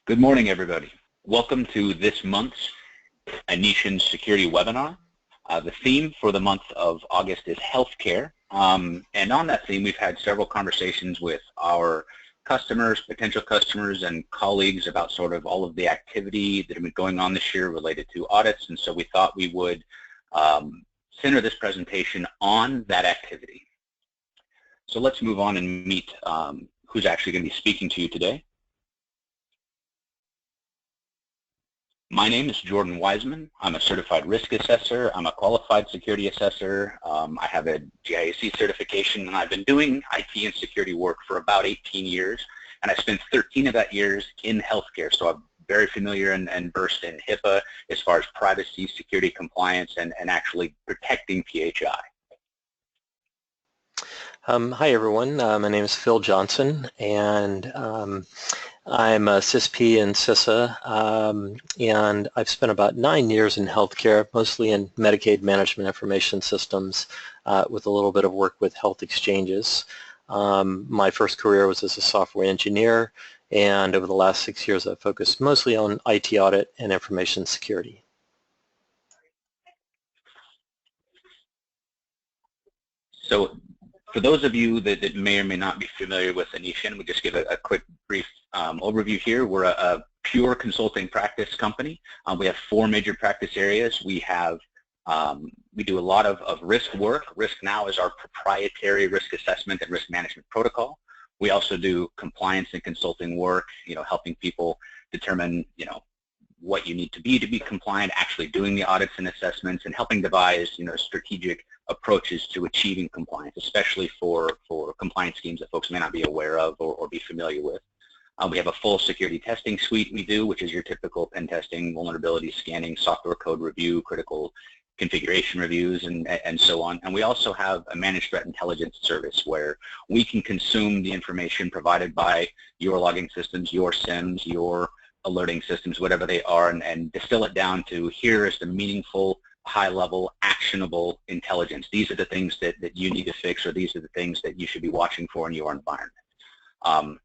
Good morning, everybody. Welcome to this month's Anitian Security webinar. The theme for the month of August is healthcare. And on that theme, we've had several conversations with our customers, potential customers, and colleagues about sort of all of the activity that have been going on this year related to audits. And so we thought we would center this presentation on that activity. So let's move on and meet who's actually going to be speaking to you today. My name is Jordan Wiseman. I'm a certified risk assessor. I'm a qualified security assessor. I have a GIAC certification, and I've been doing IT and security work for about 18 years, and I spent 13 of that years in healthcare. So I'm very familiar and versed in HIPAA as far as privacy, security compliance, and actually protecting PHI. Hi everyone, my name is Phil Johnson, and I'm a CISP and CISA, and I've spent about 9 years in healthcare, mostly in Medicaid management information systems, with a little bit of work with health exchanges. My first career was as a software engineer, and over the last 6 years I've focused mostly on IT audit and information security. So for those of you that may or may not be familiar with Anitian, we just give a quick, brief overview here. We're a pure consulting practice company. We have 4 major practice areas. We do a lot of risk work. Risk Now is our proprietary risk assessment and risk management protocol. We also do compliance and consulting work, helping people determine, what you need to be compliant, actually doing the audits and assessments, and helping devise, strategic approaches to achieving compliance, especially for compliance schemes that folks may not be aware of or be familiar with. We have a full security testing suite we do, which is your typical pen testing, vulnerability scanning, software code review, critical configuration reviews, and so on. And we also have a managed threat intelligence service where we can consume the information provided by your logging systems, your SIMs, your alerting systems, whatever they are, and distill it down to here is the meaningful, high-level, actionable intelligence. These are the things that you need to fix, or these are the things that you should be watching for in your environment.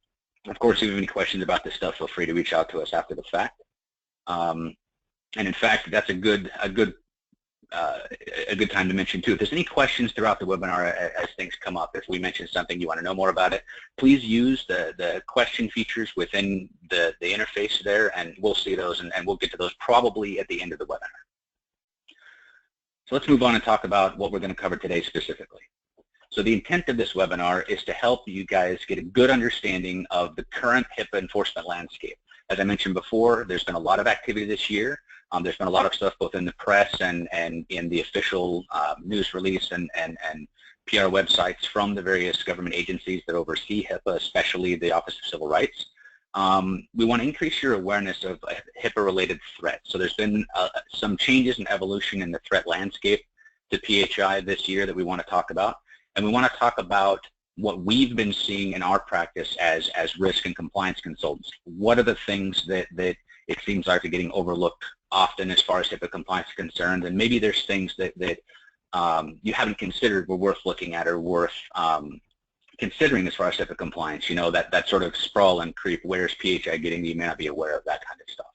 Of course, if you have any questions about this stuff, feel free to reach out to us after the fact. And in fact, that's a good time to mention too. If there's any questions throughout the webinar as things come up, if we mention something you want to know more about it, please use the question features within the interface there, and we'll see those, and we'll get to those probably at the end of the webinar. So let's move on and talk about what we're going to cover today specifically. So the intent of this webinar is to help you guys get a good understanding of the current HIPAA enforcement landscape. As I mentioned before, there's been a lot of activity this year. There's been a lot of stuff both in the press and in the official news release and PR websites from the various government agencies that oversee HIPAA, especially the Office of Civil Rights. We want to increase your awareness of HIPAA-related threats. So there's been some changes and evolution in the threat landscape to PHI this year that we want to talk about. And we want to talk about what we've been seeing in our practice as risk and compliance consultants. What are the things that it seems like are getting overlooked often as far as HIPAA compliance is concerned, and maybe there's things that you haven't considered were worth looking at or worth considering as far as HIPAA compliance, that sort of sprawl and creep, where's PHI getting that you may not be aware of, that kind of stuff.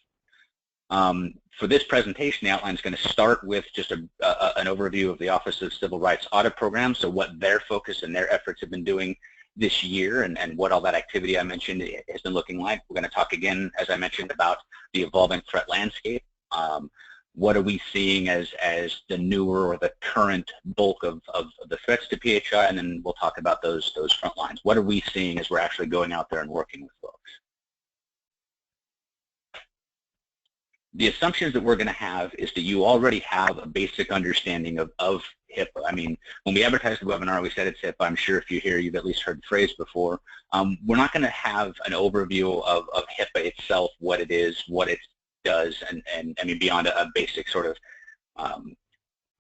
For this presentation, the outline is going to start with just an overview of the Office of Civil Rights Audit Program, so what their focus and their efforts have been doing this year and what all that activity I mentioned has been looking like. We're going to talk again, as I mentioned, about the evolving threat landscape. What are we seeing as the newer or the current bulk of the threats to PHI, and then we'll talk about those front lines. What are we seeing as we're actually going out there and working with folks? The assumptions that we're going to have is that you already have a basic understanding of HIPAA. I mean, when we advertised the webinar, we said it's HIPAA. I'm sure if you're here, you've at least heard the phrase before. We're not going to have an overview of HIPAA itself, what it is, what it does, and I mean beyond a basic sort of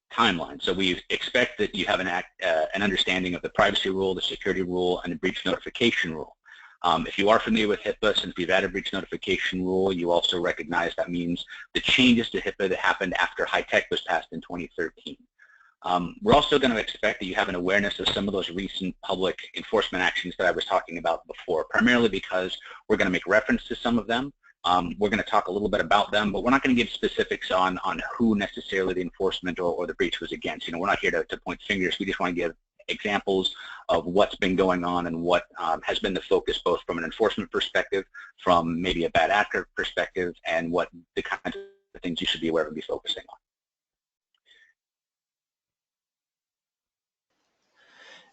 timeline. So we expect that you have an understanding of the privacy rule, the security rule, and the breach notification rule. If you are familiar with HIPAA, since we've added breach notification rule, you also recognize that means the changes to HIPAA that happened after HITECH was passed in 2013. We're also going to expect that you have an awareness of some of those recent public enforcement actions that I was talking about before, primarily because we're going to make reference to some of them. We're going to talk a little bit about them, but we're not going to give specifics on who necessarily the enforcement or the breach was against. You know, we're not here to point fingers. We just want to give examples of what's been going on and what has been the focus, both from an enforcement perspective, from maybe a bad actor perspective, and what the kinds of things you should be aware of and be focusing on.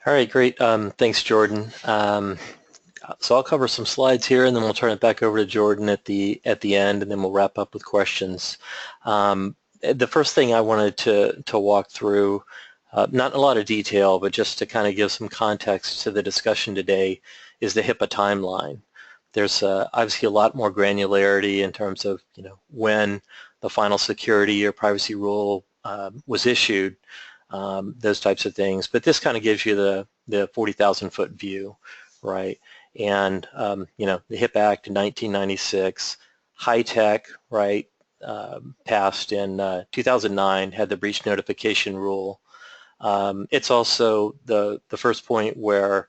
All right, great. Thanks, Jordan. So I'll cover some slides here, and then we'll turn it back over to Jordan at the end, and then we'll wrap up with questions. The first thing I wanted to walk through, not in a lot of detail, but just to kind of give some context to the discussion today, is the HIPAA timeline. There's obviously a lot more granularity in terms of, you know, when the final security or privacy rule was issued, those types of things. But this kind of gives you the 40,000-foot view, right? And you know, the HIPAA Act in 1996, HITECH, right, passed in 2009, had the breach notification rule. It's also the first point where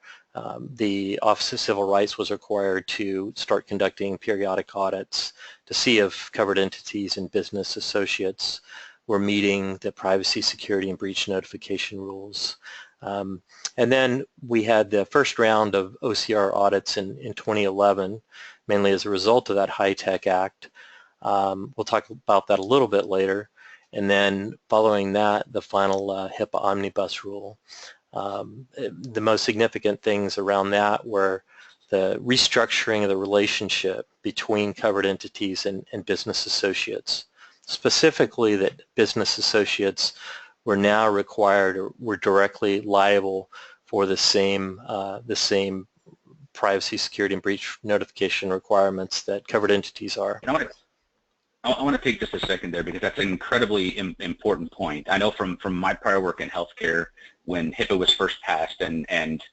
the Office of Civil Rights was required to start conducting periodic audits to see if covered entities and business associates were meeting the privacy, security, and breach notification rules. And then we had the first round of OCR audits in 2011, mainly as a result of that HITECH Act. We'll talk about that a little bit later. And then following that, the final HIPAA omnibus rule. The most significant things around that were the restructuring of the relationship between covered entities and business associates. Specifically, that business associates were now required or were directly liable for the same privacy, security, and breach notification requirements that covered entities are. I want to take just a second there, because that's an incredibly important point. I know from my prior work in healthcare, when HIPAA was first passed, and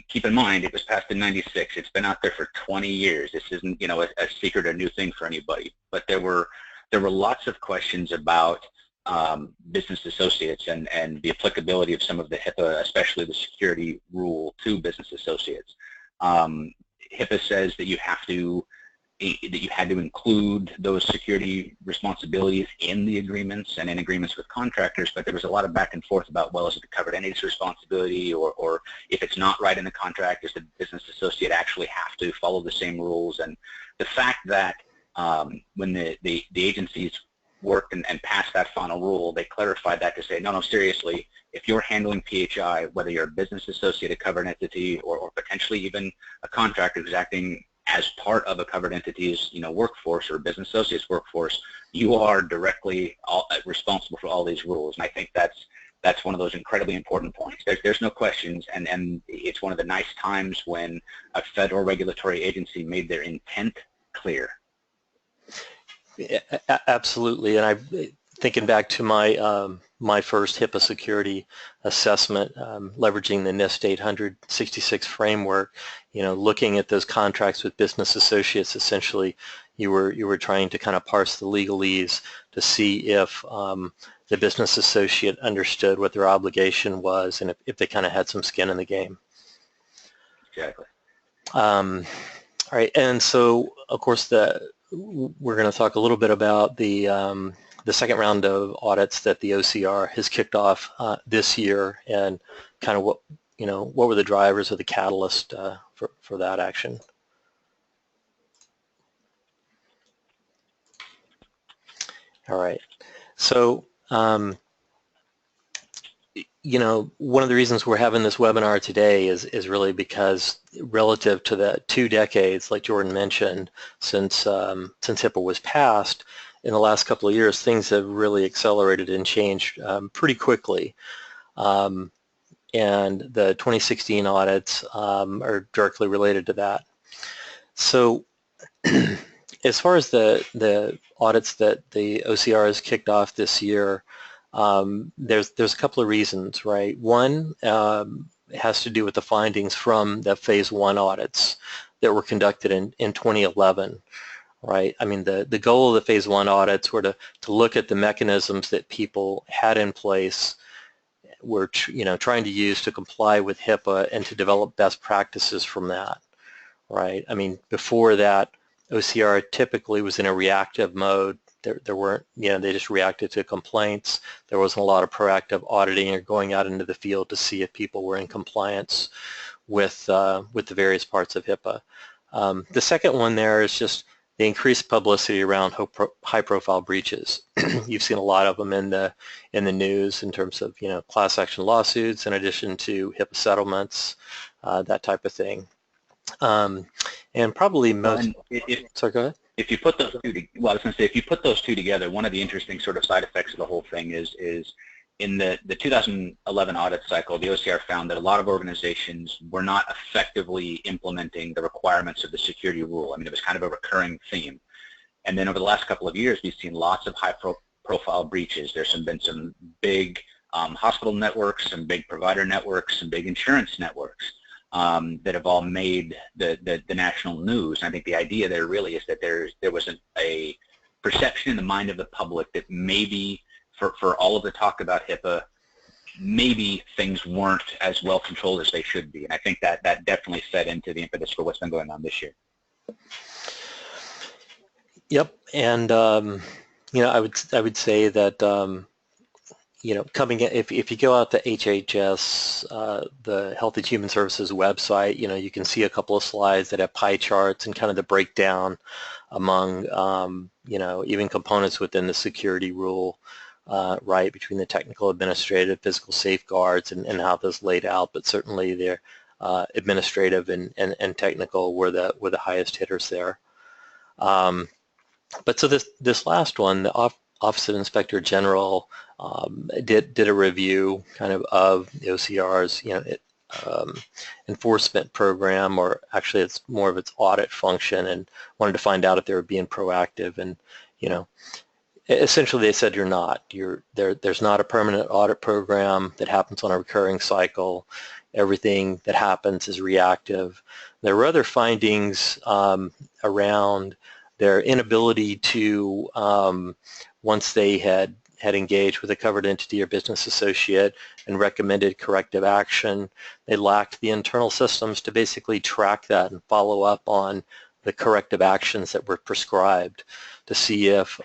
keep in mind it was passed in '96. It's been out there for 20 years. This isn't, you know, a secret or new thing for anybody. But there were lots of questions about business associates and the applicability of some of the HIPAA, especially the security rule, to business associates. HIPAA says that you had to include those security responsibilities in the agreements and in agreements with contractors, but there was a lot of back and forth about, well, is it the covered entity's responsibility, or if it's not right in the contract, does the business associate actually have to follow the same rules? And the fact that when the agencies worked and passed that final rule, they clarified that to say, no, seriously, if you're handling PHI, whether you're a business associate, a covered entity, or potentially even a contractor who's acting as part of a covered entity's, you know, workforce or business associate's workforce, you are directly responsible for all these rules. And I think that's one of those incredibly important points. There's no questions, and it's one of the nice times when a federal regulatory agency made their intent clear. Yeah, absolutely. And I'm thinking back to my my first HIPAA security assessment, leveraging the NIST 866 framework. You know, looking at those contracts with business associates, essentially, you were trying to kind of parse the legalese to see if the business associate understood what their obligation was, and if they kind of had some skin in the game. Exactly. All right, and so of course we're going to talk a little bit about the second round of audits that the OCR has kicked off this year, and kind of what were the drivers or the catalyst for that action. All right, so you know, one of the reasons we're having this webinar today is really because relative to the 2 decades, like Jordan mentioned, since HIPAA was passed, in the last couple of years, things have really accelerated and changed pretty quickly. And the 2016 audits are directly related to that. So as far as the audits that the OCR has kicked off this year, there's a couple of reasons, right? One has to do with the findings from the phase 1 audits that were conducted in 2011, right? I mean, the goal of the phase 1 audits were to look at the mechanisms that people had in place, were trying to use to comply with HIPAA and to develop best practices from that, right? I mean, before that, OCR typically was in a reactive mode. There weren't, they just reacted to complaints. There wasn't a lot of proactive auditing or going out into the field to see if people were in compliance with the various parts of HIPAA. The second one there is just the increased publicity around high-profile breaches. You've seen a lot of them in the news in terms of class action lawsuits, in addition to HIPAA settlements, that type of thing. And probably most. Sorry, go ahead. If you put those two, well, I was going to say, if you put those two together, one of the interesting sort of side effects of the whole thing is in the 2011 audit cycle, the OCR found that a lot of organizations were not effectively implementing the requirements of the security rule. I mean, it was kind of a recurring theme. And then over the last couple of years, we've seen lots of high-profile breaches. There's been some big hospital networks, some big provider networks, some big insurance networks that have all made the national news. And I think the idea there really is that there was a perception in the mind of the public that maybe for all of the talk about HIPAA, maybe things weren't as well controlled as they should be. And I think that definitely fed into the impetus for what's been going on this year. Yep, and I would say that if you go out to HHS, the Health and Human Services website, you can see a couple of slides that have pie charts and kind of the breakdown among even components within the security rule. Right, between the technical, administrative, physical safeguards and how those laid out, but certainly they're administrative and technical were the highest hitters there. But so this last one, the Office of Inspector General did a review kind of the OCR's enforcement program, or actually it's more of its audit function, and wanted to find out if they were being proactive. And essentially they said you're not. There's not a permanent audit program that happens on a recurring cycle. Everything that happens is reactive. There were other findings around their inability to, once they had engaged with a covered entity or business associate and recommended corrective action, they lacked the internal systems to basically track that and follow up on the corrective actions that were prescribed to see if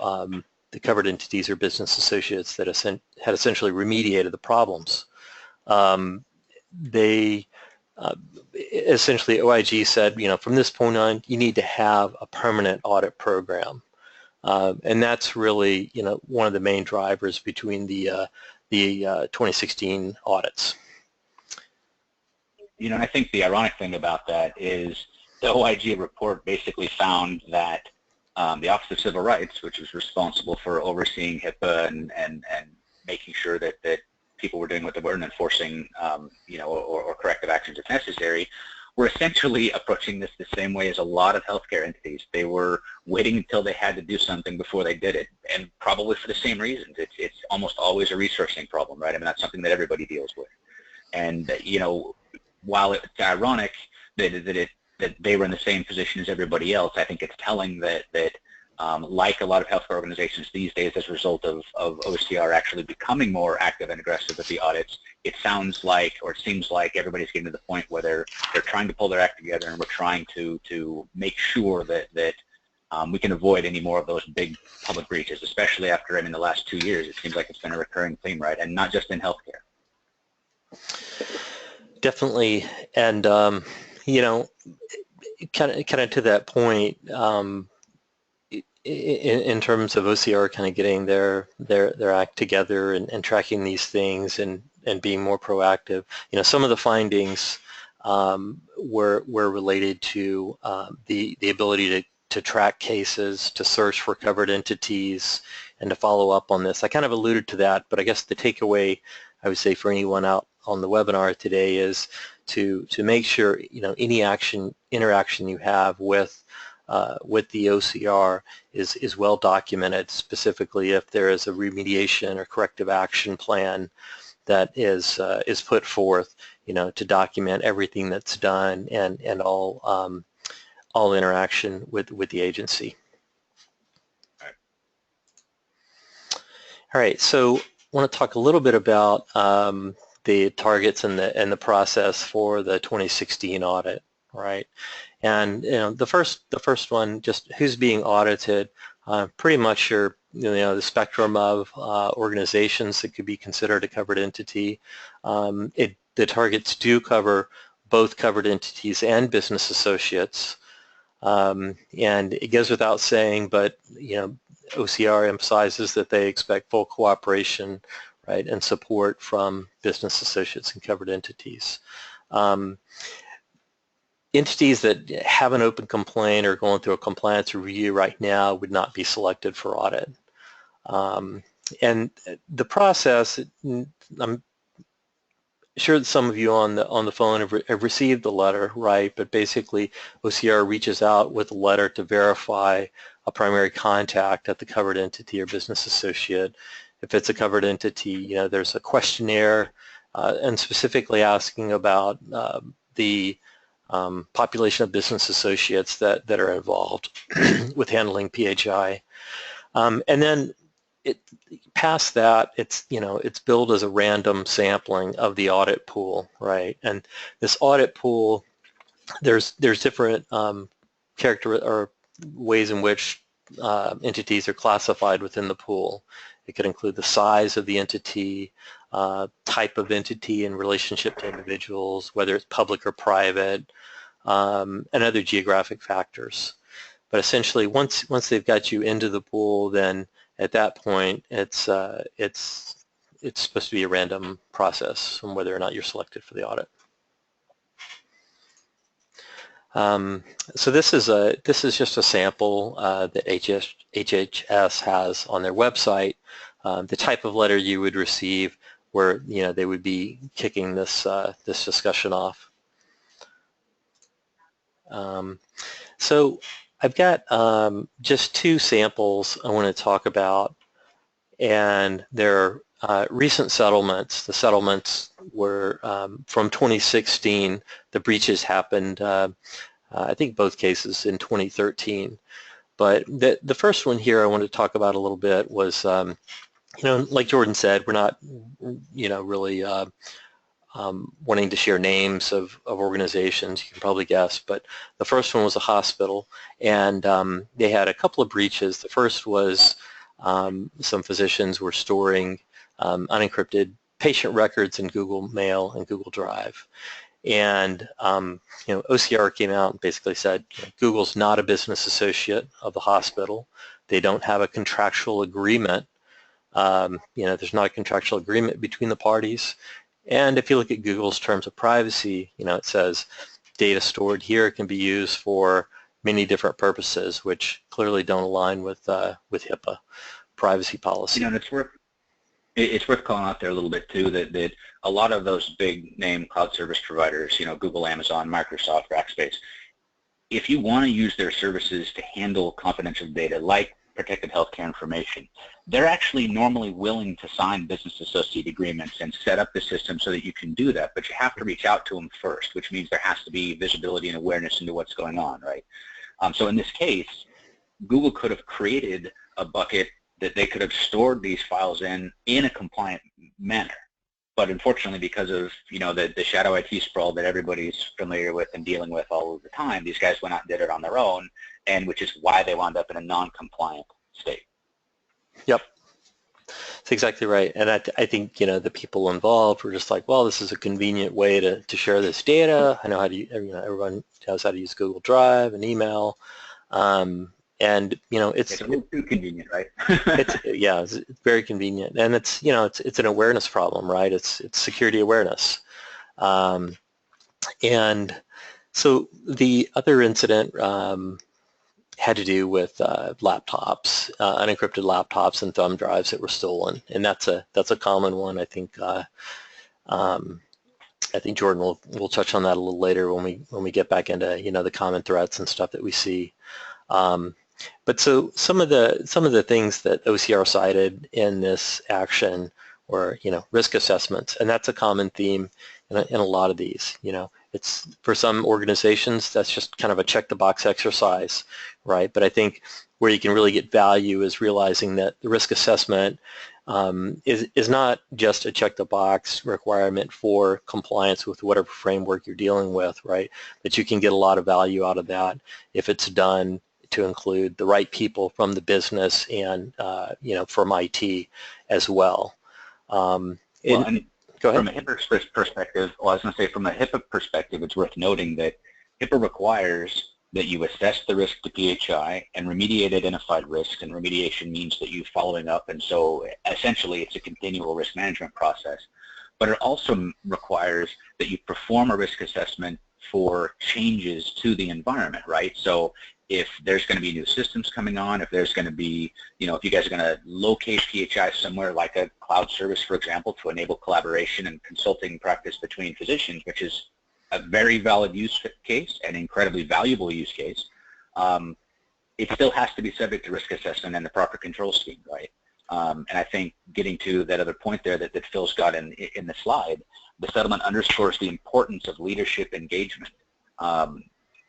the covered entities or business associates that had essentially remediated the problems. Essentially OIG said, from this point on, you need to have a permanent audit program. And that's really, one of the main drivers between the 2016 audits. I think the ironic thing about that is the OIG report basically found that the Office of Civil Rights, which was responsible for overseeing HIPAA and making sure that people were doing what they were and enforcing, or corrective actions if necessary, were essentially approaching this the same way as a lot of healthcare entities. They were waiting until they had to do something before they did it, and probably for the same reasons. It's almost always a resourcing problem, right? I mean, that's something that everybody deals with. And, while it's ironic that they were in the same position as everybody else, I think it's telling that like a lot of healthcare organizations these days, as a result of OCR actually becoming more active and aggressive with the audits, it sounds like, or it seems like, everybody's getting to the point where they're trying to pull their act together, and we're trying to make sure that we can avoid any more of those big public breaches, especially after, the last 2 years. It seems like it's been a recurring theme, right? And not just in healthcare. Definitely, and kind of to that point, in terms of OCR kind of getting their act together and tracking these things and being more proactive, some of the findings were related to the ability to track cases, to search for covered entities, and to follow up on this. I kind of alluded to that, but I guess the takeaway I would say for anyone out on the webinar today is to make sure any interaction you have with the OCR is well documented, specifically if there is a remediation or corrective action plan that is put forth, to document everything that's done and all interaction with the agency. All right, so I want to talk a little bit about the targets and the process for the 2016 audit, right? And the first one, just who's being audited, pretty much the spectrum of organizations that could be considered a covered entity. The targets do cover both covered entities and business associates. And it goes without saying, but OCR emphasizes that they expect full cooperation, right, and support from business associates and covered entities. Entities that have an open complaint or going through a compliance review right now would not be selected for audit. And the process, I'm sure that some of you on the phone have received the letter, right? But basically, OCR reaches out with a letter to verify a primary contact at the covered entity or business associate. If it's a covered entity, there's a questionnaire, and specifically asking about the population of business associates that are involved with handling PHI, and then past that, it's billed as a random sampling of the audit pool, right? And this audit pool, there's different ways in which entities are classified within the pool. It could include the size of the entity, type of entity in relationship to individuals, whether it's public or private, and other geographic factors. But essentially, once they've got you into the pool, then at that point, it's supposed to be a random process on whether or not you're selected for the audit. So this is just a sample that HHS has on their website. The type of letter you would receive, where they would be kicking this this discussion off. So I've got just two samples I want to talk about, and they're recent settlements. The settlements were from 2016. The breaches happened, I think both cases in 2013. But the first one here I want to talk about a little bit was, like Jordan said, we're not, really wanting to share names of organizations, you can probably guess, but the first one was a hospital, and they had a couple of breaches. The first was some physicians were storing unencrypted patient records in Google Mail and Google Drive. And OCR came out and basically said, Google's not a business associate of the hospital. They don't have a contractual agreement. There's not a contractual agreement between the parties. And if you look at Google's terms of privacy, it says data stored here can be used for many different purposes, which clearly don't align with HIPAA privacy policy. And it's worth calling out there a little bit too that a lot of those big name cloud service providers, Google, Amazon, Microsoft, Rackspace, if you want to use their services to handle confidential data like protected healthcare information, they're actually normally willing to sign business associate agreements and set up the system so that you can do that, but you have to reach out to them first, which means there has to be visibility and awareness into what's going on, right? So in this case, Google could have created a bucket that they could have stored these files in a compliant manner. But unfortunately, because of the shadow IT sprawl that everybody's familiar with and dealing with all of the time, these guys went out and did it on their own, and which is why they wound up in a non-compliant state. Yep, that's exactly right. And I think the people involved were just like, well, this is a convenient way to share this data. I know how to everyone knows how to use Google Drive and email. And it's a little too convenient, right? it's very convenient, and it's it's an awareness problem, right? It's security awareness, and so the other incident had to do with laptops, unencrypted laptops and thumb drives that were stolen, and that's a common one. I think Jordan will touch on that a little later when we get back into the common threats and stuff that we see. But so some of the things that OCR cited in this action were risk assessments, and that's a common theme in a lot of these. It's for some organizations that's just kind of a check the box exercise, right? But I think where you can really get value is realizing that the risk assessment is not just a check-the-box requirement for compliance with whatever framework you're dealing with, right? But you can get a lot of value out of that if it's done to include the right people from the business and from IT as well. Well, and go ahead. from a HIPAA perspective, well, I was going to say from a HIPAA perspective, it's worth noting that HIPAA requires that you assess the risk to PHI and remediate identified risks, and remediation means that you're following up, and so essentially it's a continual risk management process. But it also requires that you perform a risk assessment for changes to the environment, right? So if there's going to be new systems coming on, if there's going to be, if you guys are going to locate PHI somewhere like a cloud service, for example, to enable collaboration and consulting practice between physicians, which is a very valid use case, an incredibly valuable use case, it still has to be subject to risk assessment and the proper control scheme, right? And I think getting to that other point there that Phil's got in the slide, the settlement underscores the importance of leadership engagement.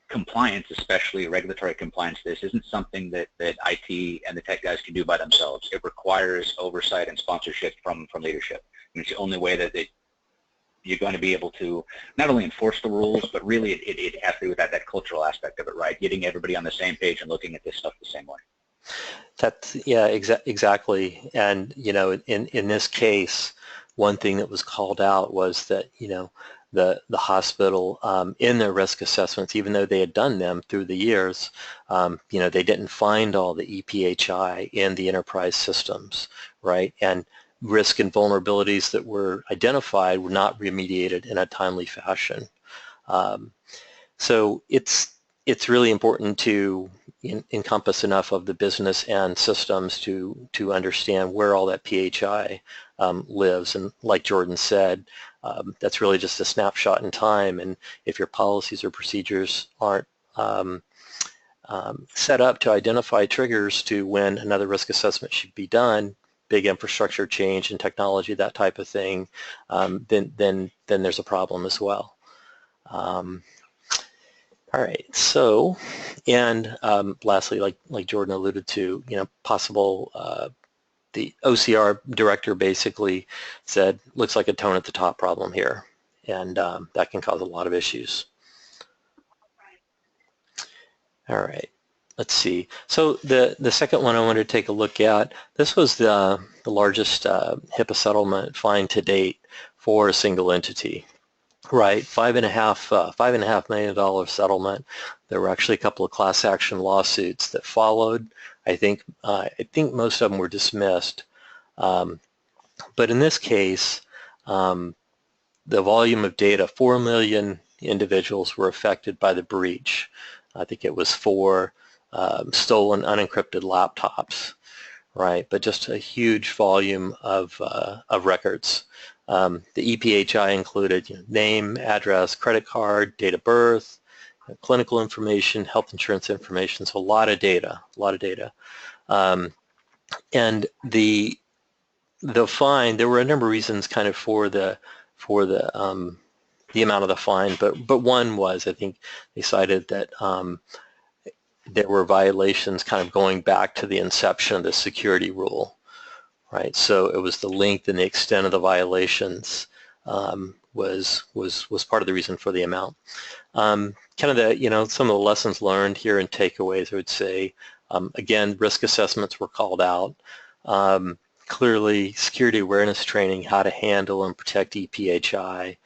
Compliance, especially regulatory compliance, this isn't something that IT and the tech guys can do by themselves. It requires oversight and sponsorship from leadership. And it's the only way that you're going to be able to not only enforce the rules, but really it has to do with that cultural aspect of it, right? Getting everybody on the same page and looking at this stuff the same way. Exactly. And in this case, one thing that was called out was that the hospital in their risk assessments, even though they had done them through the years, they didn't find all the EPHI in the enterprise systems, right? And risk and vulnerabilities that were identified were not remediated in a timely fashion. So it's really important to encompass enough of the business and systems to understand where all that PHI lives. And like Jordan said, that's really just a snapshot in time. And if your policies or procedures aren't set up to identify triggers to when another risk assessment should be done, big infrastructure change and technology, that type of thing, then there's a problem as well. All right, so, and lastly, like Jordan alluded to, possible, the OCR director basically said, looks like a tone at the top problem here, and that can cause a lot of issues. All right. Let's see. So the second one I wanted to take a look at, this was the largest HIPAA settlement fine to date for a single entity, right? $5.5 million settlement. There were actually a couple of class action lawsuits that followed. I think most of them were dismissed, but in this case, the volume of data, 4 million individuals were affected by the breach. I think it was 4 stolen unencrypted laptops, right? But just a huge volume of records. The EPHI included name, address, credit card, date of birth, clinical information, health insurance information. So a lot of data, and the fine. There were a number of reasons kind of for the amount of the fine, but one was, I think they cited that there were violations kind of going back to the inception of the security rule, right? So it was the length and the extent of the violations was part of the reason for the amount. Kind of some of the lessons learned here and takeaways, I would say, again, risk assessments were called out. Clearly, security awareness training, how to handle and protect EPHI,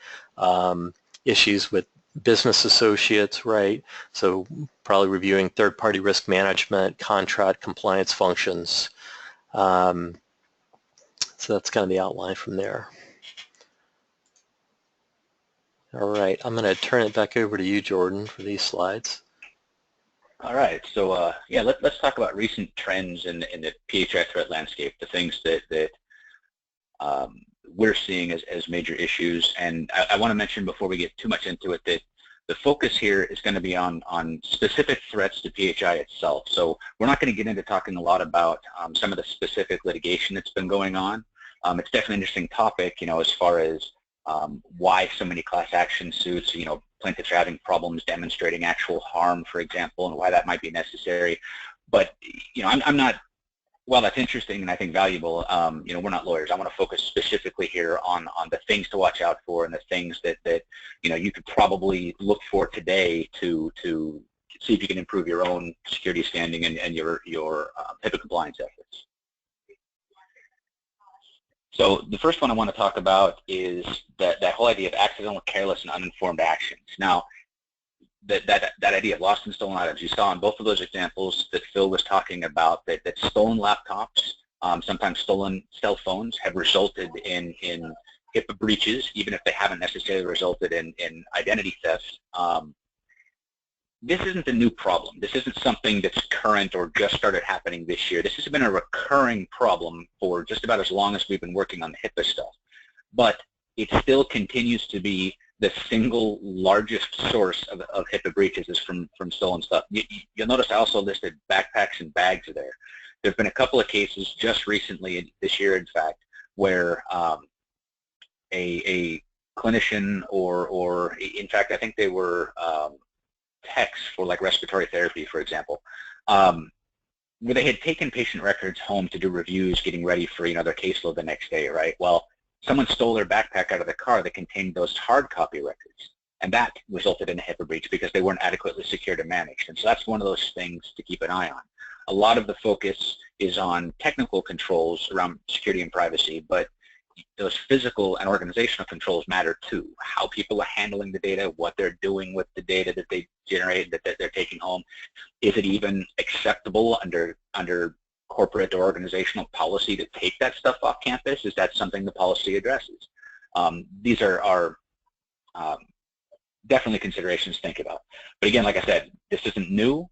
issues with business associates, right? So probably reviewing third-party risk management, contract compliance functions. So that's kind of the outline from there. All right, I'm going to turn it back over to you, Jordan, for these slides. All right, so yeah, let's talk about recent trends in the PHI threat landscape, the things that we're seeing as major issues. And I want to mention before we get too much into it that the focus here is going to be on specific threats to PHI itself. So we're not going to get into talking a lot about some of the specific litigation that's been going on. It's definitely an interesting topic, as far as why so many class action suits, plaintiffs are having problems demonstrating actual harm, for example, and why that might be necessary. But, I'm not Well, that's interesting and I think valuable. You know, we're not lawyers. I want to focus specifically here on the things to watch out for and the things that you know you could probably look for today to see if you can improve your own security standing and your HIPAA compliance efforts. So the first one I want to talk about is that whole idea of accidental, careless, and uninformed actions. Now, that idea of lost and stolen items, you saw in both of those examples that Phil was talking about that stolen laptops, sometimes stolen cell phones have resulted in HIPAA breaches, even if they haven't necessarily resulted in identity theft. This isn't a new problem. This isn't something that's current or just started happening this year. This has been a recurring problem for just about as long as we've been working on the HIPAA stuff. But it still continues to be the single largest source of HIPAA breaches is from stolen stuff. You'll notice I also listed backpacks and bags there. There have been a couple of cases just recently, this year in fact, where a clinician or in fact I think they were techs for like respiratory therapy, for example, where they had taken patient records home to do reviews, getting ready for their caseload the next day, right? Well, someone stole their backpack out of the car that contained those hard copy records, and that resulted in a HIPAA breach because they weren't adequately secured and managed. And so that's one of those things to keep an eye on. A lot of the focus is on technical controls around security and privacy, but those physical and organizational controls matter too. How people are handling the data, what they're doing with the data that they generate, that they're taking home. Is it even acceptable under corporate or organizational policy to take that stuff off campus? Is that something the policy addresses? These are definitely considerations to think about. But again, like I said, this isn't new,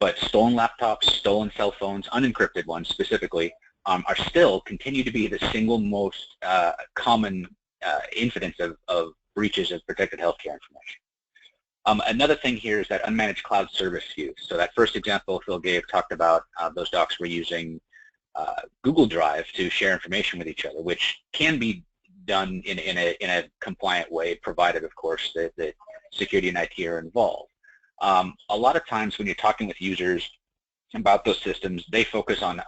but stolen laptops, stolen cell phones, unencrypted ones specifically, are still continue to be the single most common incidence of breaches of protected healthcare information. Another thing here is that unmanaged cloud service use. So that first example Phil gave talked about those docs were using Google Drive to share information with each other, which can be done in a compliant way, provided, of course, that security and IT are involved. A lot of times when you're talking with users about those systems, they focus on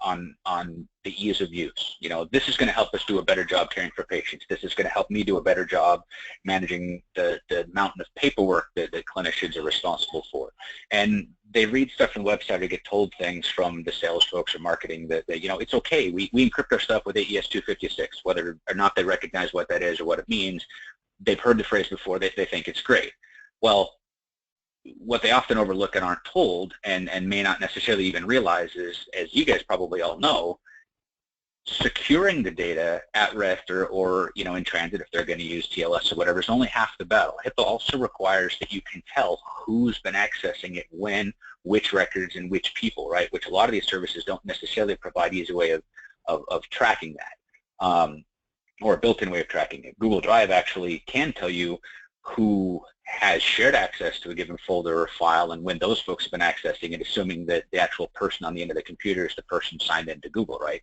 the ease of use. This is going to help us do a better job caring for patients. This is going to help me do a better job managing the mountain of paperwork that clinicians are responsible for. And they read stuff from the website or get told things from the sales folks or marketing that it's okay. We encrypt our stuff with AES 256, whether or not they recognize what that is or what it means. They've heard the phrase before. They think it's great. Well, what they often overlook and aren't told and may not necessarily even realize is, as you guys probably all know, securing the data at rest or in transit, if they're going to use TLS or whatever, is only half the battle. HIPAA also requires that you can tell who's been accessing it, when, which records, and which people, right? Which a lot of these services don't necessarily provide easy way of tracking that, or a built-in way of tracking it. Google Drive actually can tell you who has shared access to a given folder or file and when those folks have been accessing it, assuming that the actual person on the end of the computer is the person signed into Google, right?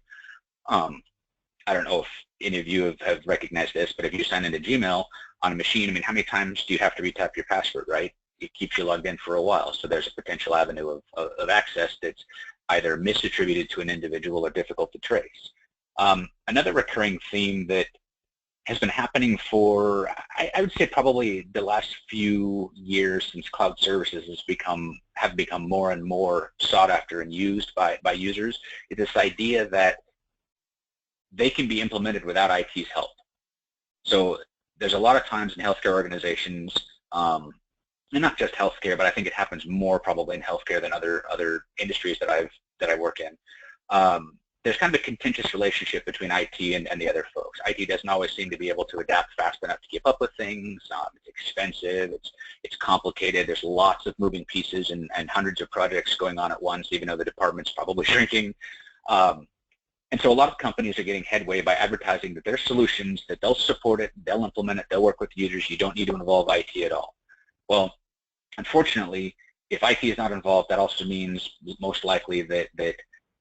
I don't know if any of you have recognized this, but if you sign into Gmail on a machine, I mean, how many times do you have to retap your password, right? It keeps you logged in for a while, so there's a potential avenue of access that's either misattributed to an individual or difficult to trace. Another recurring theme that has been happening for, I would say, probably the last few years since cloud services have become more and more sought after and used by users, is this idea that they can be implemented without IT's help. So there's a lot of times in healthcare organizations, and not just healthcare, but I think it happens more probably in healthcare than other industries that I work in. There's kind of a contentious relationship between IT and the other folks. IT doesn't always seem to be able to adapt fast enough to keep up with things. It's expensive, it's complicated, there's lots of moving pieces and hundreds of projects going on at once, even though the department's probably shrinking. And so a lot of companies are getting headway by advertising that their solutions, that they'll support it, they'll implement it, they'll work with users, you don't need to involve IT at all. Well, unfortunately, if IT is not involved, that also means most likely that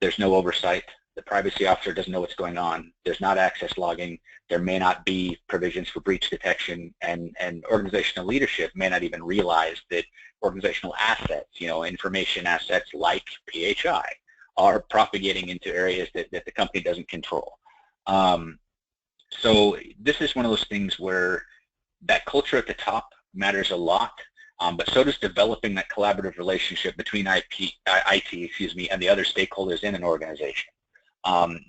there's no oversight. The privacy officer doesn't know what's going on. There's not access logging. There may not be provisions for breach detection, and organizational leadership may not even realize that organizational assets, information assets like PHI, are propagating into areas that the company doesn't control. So this is one of those things where that culture at the top matters a lot, but so does developing that collaborative relationship between IT, and the other stakeholders in an organization.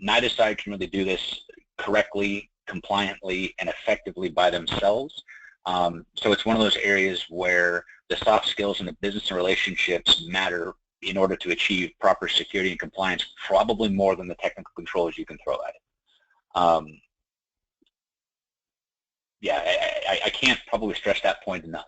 Neither side can really do this correctly, compliantly, and effectively by themselves. So it's one of those areas where the soft skills and the business and relationships matter in order to achieve proper security and compliance, probably more than the technical controls you can throw at it. Yeah, I can't probably stress that point enough.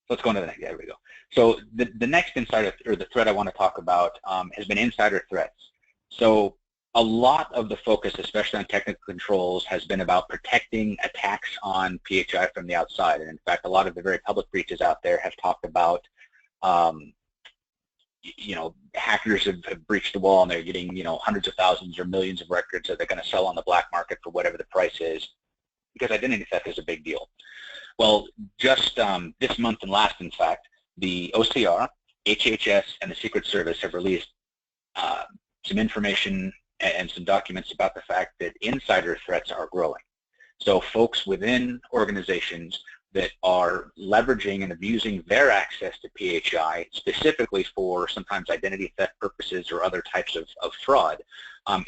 Let's go on to the next. There we go. So the next insider, or the threat I want to talk about has been insider threats. So a lot of the focus, especially on technical controls, has been about protecting attacks on PHI from the outside. And in fact, a lot of the very public breaches out there have talked about, you know, hackers have breached the wall and they're getting, you know, hundreds of thousands or millions of records that they're going to sell on the black market for whatever the price is, because identity theft is a big deal. Well, just this month and last, in fact, the OCR, HHS, and the Secret Service have released some information and some documents about the fact that insider threats are growing. So folks within organizations that are leveraging and abusing their access to PHI specifically for sometimes identity theft purposes or other types of fraud.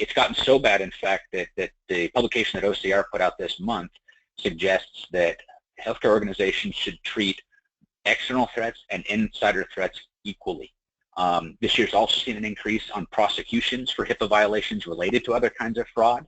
It's gotten so bad, in fact, that the publication that OCR put out this month suggests that healthcare organizations should treat external threats and insider threats equally. This year's also seen an increase on prosecutions for HIPAA violations related to other kinds of fraud.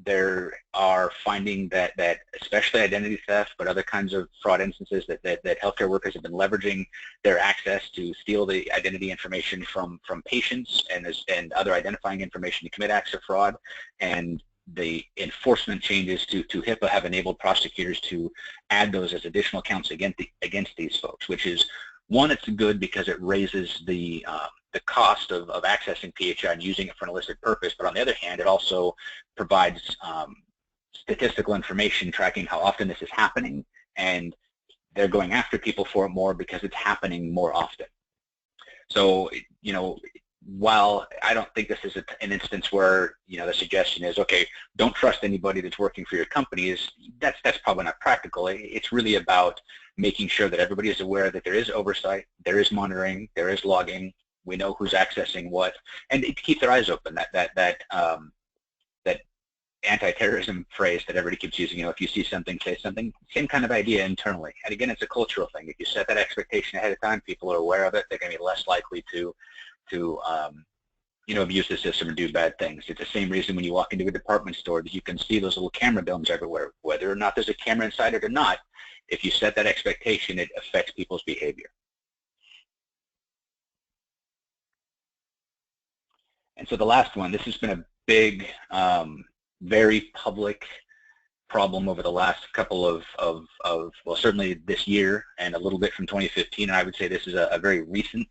There are finding that especially identity theft, but other kinds of fraud instances that healthcare workers have been leveraging their access to steal the identity information from patients and other identifying information to commit acts of fraud. And the enforcement changes to HIPAA have enabled prosecutors to add those as additional counts against these folks, which is, one, it's good because it raises the cost of accessing PHI and using it for an illicit purpose, but on the other hand, it also provides statistical information tracking how often this is happening, and they're going after people for it more because it's happening more often. So, you know, while I don't think this is an instance where, you know, the suggestion is, okay, don't trust anybody that's working for your company, that's probably not practical. It's really about making sure that everybody is aware that there is oversight, there is monitoring, there is logging, we know who's accessing what, and to keep their eyes open. That anti-terrorism phrase that everybody keeps using, you know, if you see something, say something, same kind of idea internally. And again, it's a cultural thing. If you set that expectation ahead of time, people are aware of it, they're going to be less likely to you know, abuse the system and do bad things. It's the same reason when you walk into a department store that you can see those little camera domes everywhere. Whether or not there's a camera inside it or not, if you set that expectation, it affects people's behavior. And so the last one, this has been a big, very public problem over the last couple of well, certainly this year and a little bit from 2015, and I would say this is a very recent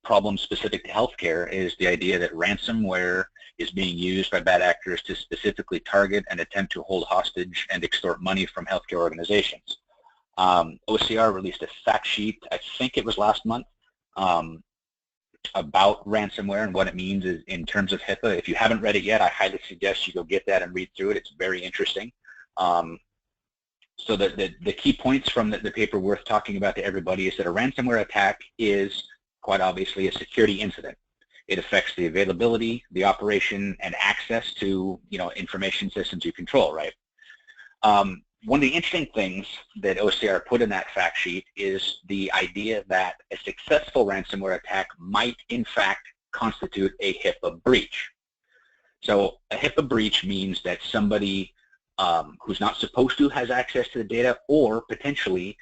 problem specific to healthcare, is the idea that ransomware is being used by bad actors to specifically target and attempt to hold hostage and extort money from healthcare organizations. OCR released a fact sheet, I think it was last month, about ransomware and what it means is in terms of HIPAA. If you haven't read it yet, I highly suggest you go get that and read through it. It's very interesting. So the key points from the paper worth talking about to everybody is that a ransomware attack is quite obviously a security incident. It affects the availability, the operation, and access to, you know, information systems you control, right? One of the interesting things that OCR put in that fact sheet is the idea that a successful ransomware attack might, in fact, constitute a HIPAA breach. So a HIPAA breach means that somebody who's not supposed to has access to the data, or potentially,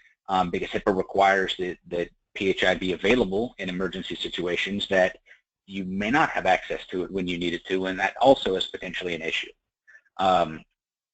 because HIPAA requires that PHI be available in emergency situations, that you may not have access to it when you need it to, and that also is potentially an issue.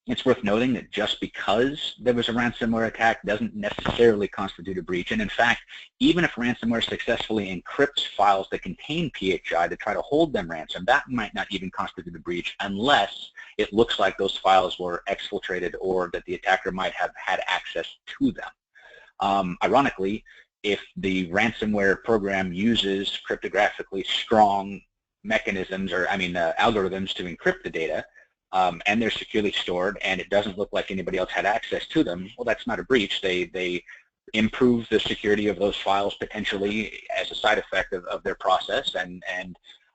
It's worth noting that just because there was a ransomware attack doesn't necessarily constitute a breach, and in fact, even if ransomware successfully encrypts files that contain PHI to try to hold them ransom, that might not even constitute a breach unless it looks like those files were exfiltrated or that the attacker might have had access to them. Ironically, if the ransomware program uses cryptographically strong mechanisms, or algorithms to encrypt the data, and they're securely stored, and it doesn't look like anybody else had access to them, well, that's not a breach. They improve the security of those files potentially as a side effect of their process, and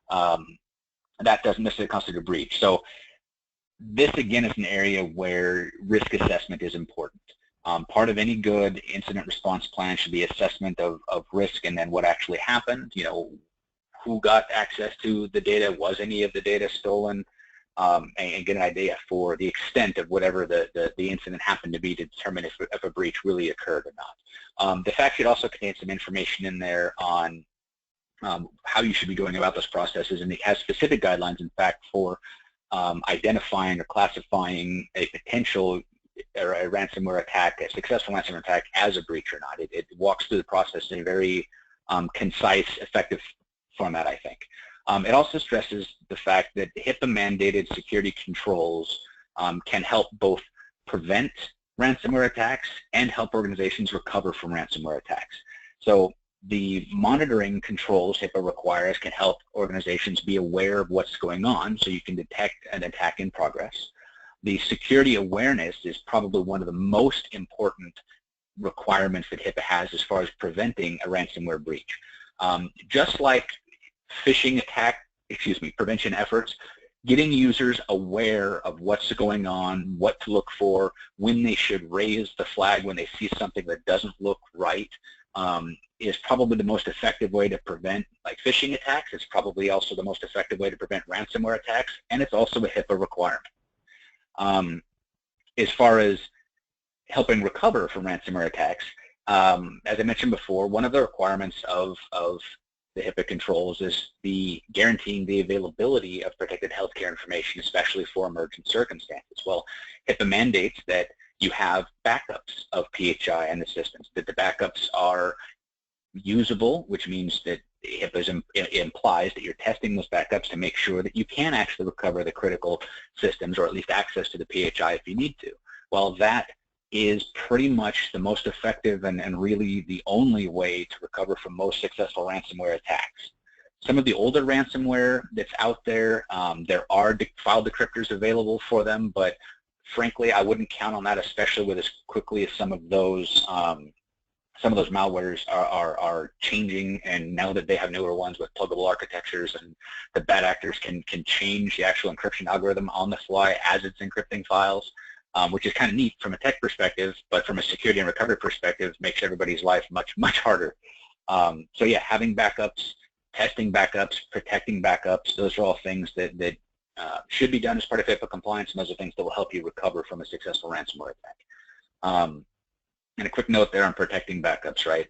that doesn't necessarily constitute a breach. So this, again, is an area where risk assessment is important. Part of any good incident response plan should be assessment of risk, and then what actually happened, who got access to the data, was any of the data stolen, and get an idea for the extent of whatever the incident happened to be to determine if a breach really occurred or not. The fact sheet also contains some information in there on how you should be going about those processes, and it has specific guidelines, in fact, for identifying or classifying a potential or a ransomware attack, a successful ransomware attack, as a breach or not. It walks through the process in a very concise, effective format, I think. It also stresses the fact that HIPAA-mandated security controls can help both prevent ransomware attacks and help organizations recover from ransomware attacks. So the monitoring controls HIPAA requires can help organizations be aware of what's going on so you can detect an attack in progress. The security awareness is probably one of the most important requirements that HIPAA has as far as preventing a ransomware breach. Just like phishing attack, prevention efforts, getting users aware of what's going on, what to look for, when they should raise the flag when they see something that doesn't look right, is probably the most effective way to prevent phishing attacks. It's probably also the most effective way to prevent ransomware attacks, and it's also a HIPAA requirement. As far as helping recover from ransomware attacks, as I mentioned before, one of the requirements of the HIPAA controls is guaranteeing the availability of protected healthcare information, especially for emergent circumstances. Well, HIPAA mandates that you have backups of PHI and the systems, that the backups are usable, which means that HIPAA implies that you're testing those backups to make sure that you can actually recover the critical systems, or at least access to the PHI if you need to. Well, that is pretty much the most effective and really the only way to recover from most successful ransomware attacks. Some of the older ransomware that's out there, there are file decryptors available for them, but frankly, I wouldn't count on that, especially with as quickly as some of those malwares are changing, and now that they have newer ones with pluggable architectures, and the bad actors can change the actual encryption algorithm on the fly as it's encrypting files, which is kind of neat from a tech perspective, but from a security and recovery perspective makes everybody's life much, much harder. So yeah, having backups, testing backups, protecting backups, those are all things that should be done as part of HIPAA compliance, and those are things that will help you recover from a successful ransomware attack. And a quick note there on protecting backups, right?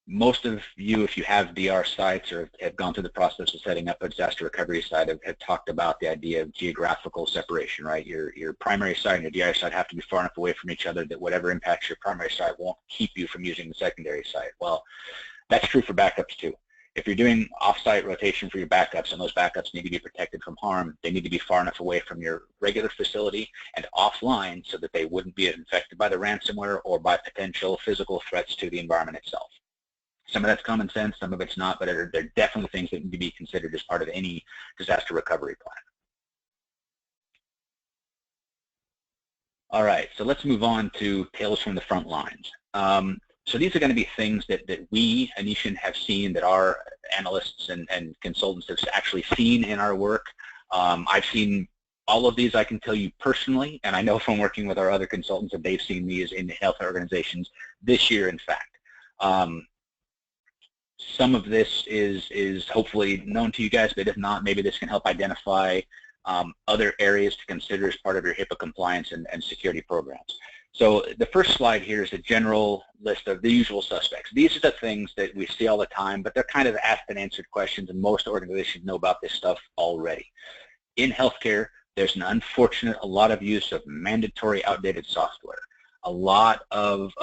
Most of you, if you have DR sites or have gone through the process of setting up a disaster recovery site, have talked about the idea of geographical separation, right? Your primary site and your DR site have to be far enough away from each other that whatever impacts your primary site won't keep you from using the secondary site. Well, that's true for backups too. If you're doing off-site rotation for your backups, and those backups need to be protected from harm, they need to be far enough away from your regular facility and offline so that they wouldn't be infected by the ransomware or by potential physical threats to the environment itself. Some of that's common sense, some of it's not, but they're definitely things that need to be considered as part of any disaster recovery plan. All right, so let's move on to tales from the front lines. So these are going to be things that we, Anitian, have seen, that our analysts and consultants have actually seen in our work. I've seen all of these, I can tell you personally, and I know from working with our other consultants that they've seen these in health organizations this year, in fact. Some of this is hopefully known to you guys, but if not, maybe this can help identify other areas to consider as part of your HIPAA compliance and security programs. So the first slide here is a general list of the usual suspects. These are the things that we see all the time, but they're kind of asked and answered questions, and most organizations know about this stuff already. In healthcare, there's a lot of use of mandatory outdated software. A lot of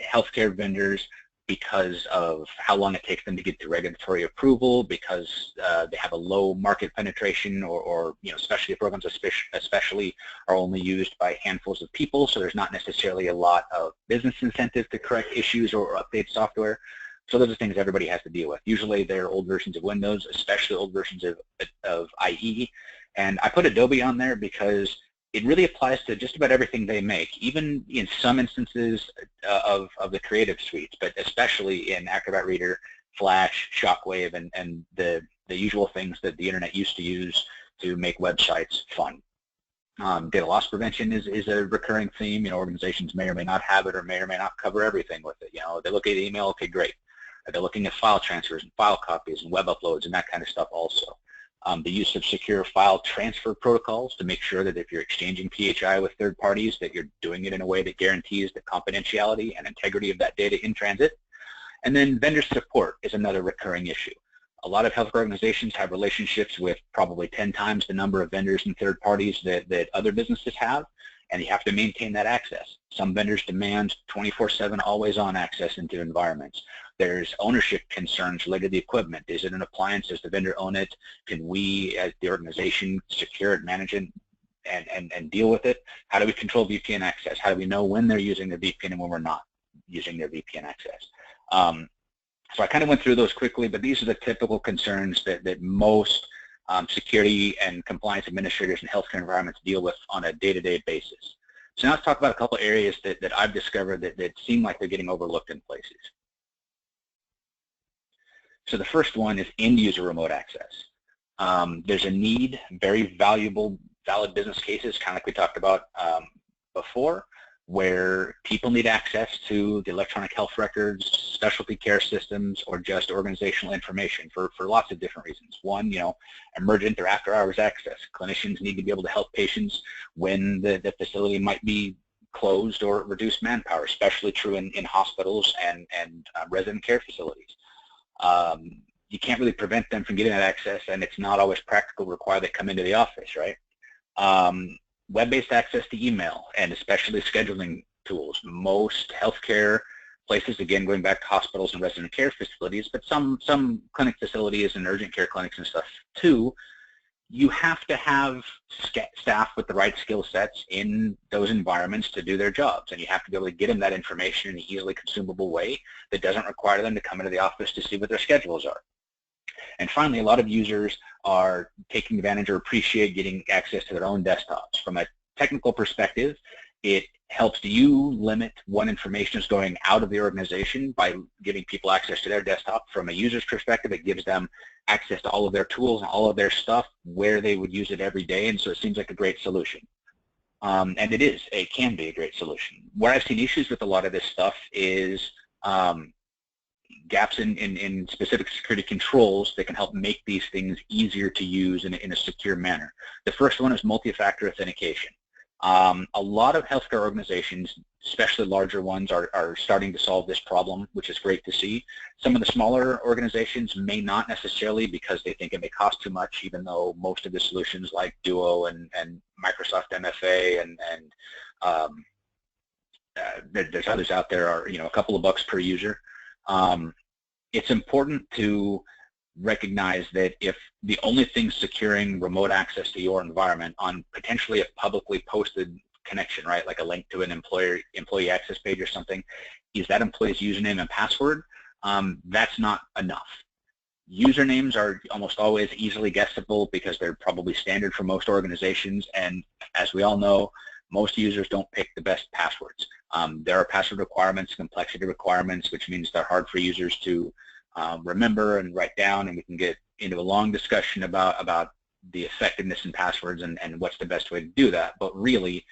healthcare vendors because of how long it takes them to get the regulatory approval, because they have a low market penetration, or specialty programs especially are only used by handfuls of people, so there's not necessarily a lot of business incentive to correct issues or update software. So those are things everybody has to deal with. Usually they're old versions of Windows, especially old versions of IE. And I put Adobe on there because it really applies to just about everything they make, even in some instances of the creative suites, but especially in Acrobat Reader, Flash, Shockwave, and the usual things that the internet used to use to make websites fun. Data loss prevention is a recurring theme. Organizations may or may not have it, or may not cover everything with it. They look at email, okay, great. They're looking at file transfers and file copies and web uploads and that kind of stuff also. The use of secure file transfer protocols to make sure that if you're exchanging PHI with third parties, that you're doing it in a way that guarantees the confidentiality and integrity of that data in transit. And then vendor support is another recurring issue. A lot of healthcare organizations have relationships with probably 10 times the number of vendors and third parties that other businesses have, and you have to maintain that access. Some vendors demand 24/7 always-on access into environments. There's ownership concerns related to the equipment. Is it an appliance? Does the vendor own it? Can we, as the organization, secure it, manage it, and deal with it? How do we control VPN access? How do we know when they're using their VPN and when we're not using their VPN access? So I kind of went through those quickly, but these are the typical concerns that most security and compliance administrators in healthcare environments deal with on a day-to-day basis. So now let's talk about a couple areas that I've discovered that seem like they're getting overlooked in places. So the first one is end-user remote access. There's a need, very valuable, valid business cases, kind of like we talked about before, where people need access to the electronic health records, specialty care systems, or just organizational information for lots of different reasons. One, emergent or after-hours access. Clinicians need to be able to help patients when the facility might be closed or reduced manpower, especially true in hospitals and resident care facilities. You can't really prevent them from getting that access, and it's not always practical to require they come into the office, right? Web-based access to email, and especially scheduling tools. Most healthcare places, again, going back to hospitals and resident care facilities, but some clinic facilities and urgent care clinics and stuff too, you have to have staff with the right skill sets in those environments to do their jobs, and you have to be able to get them that information in an easily consumable way that doesn't require them to come into the office to see what their schedules are. And finally, a lot of users are taking advantage or appreciate getting access to their own desktops. From a technical perspective, it helps you limit what information is going out of the organization by giving people access to their desktop. From a user's perspective, it gives them access to all of their tools and all of their stuff where they would use it every day, and so it seems like a great solution. And it can be a great solution. Where I've seen issues with a lot of this stuff is gaps in specific security controls that can help make these things easier to use in a secure manner. The first one is multi-factor authentication. A lot of healthcare organizations, especially larger ones, are starting to solve this problem, which is great to see. Some of the smaller organizations may not necessarily, because they think it may cost too much, even though most of the solutions like Duo and Microsoft MFA and there's others out there are a couple of bucks per user. It's important to recognize that if the only thing securing remote access to your environment on potentially a publicly posted connection, right, like a link to an employee access page or something, is that employee's username and password, that's not enough. Usernames are almost always easily guessable because they're probably standard for most organizations, and as we all know, most users don't pick the best passwords. There are password requirements, complexity requirements, which means they're hard for users to remember and write down, and we can get into a long discussion about the effectiveness in passwords and what's the best way to do that. But really,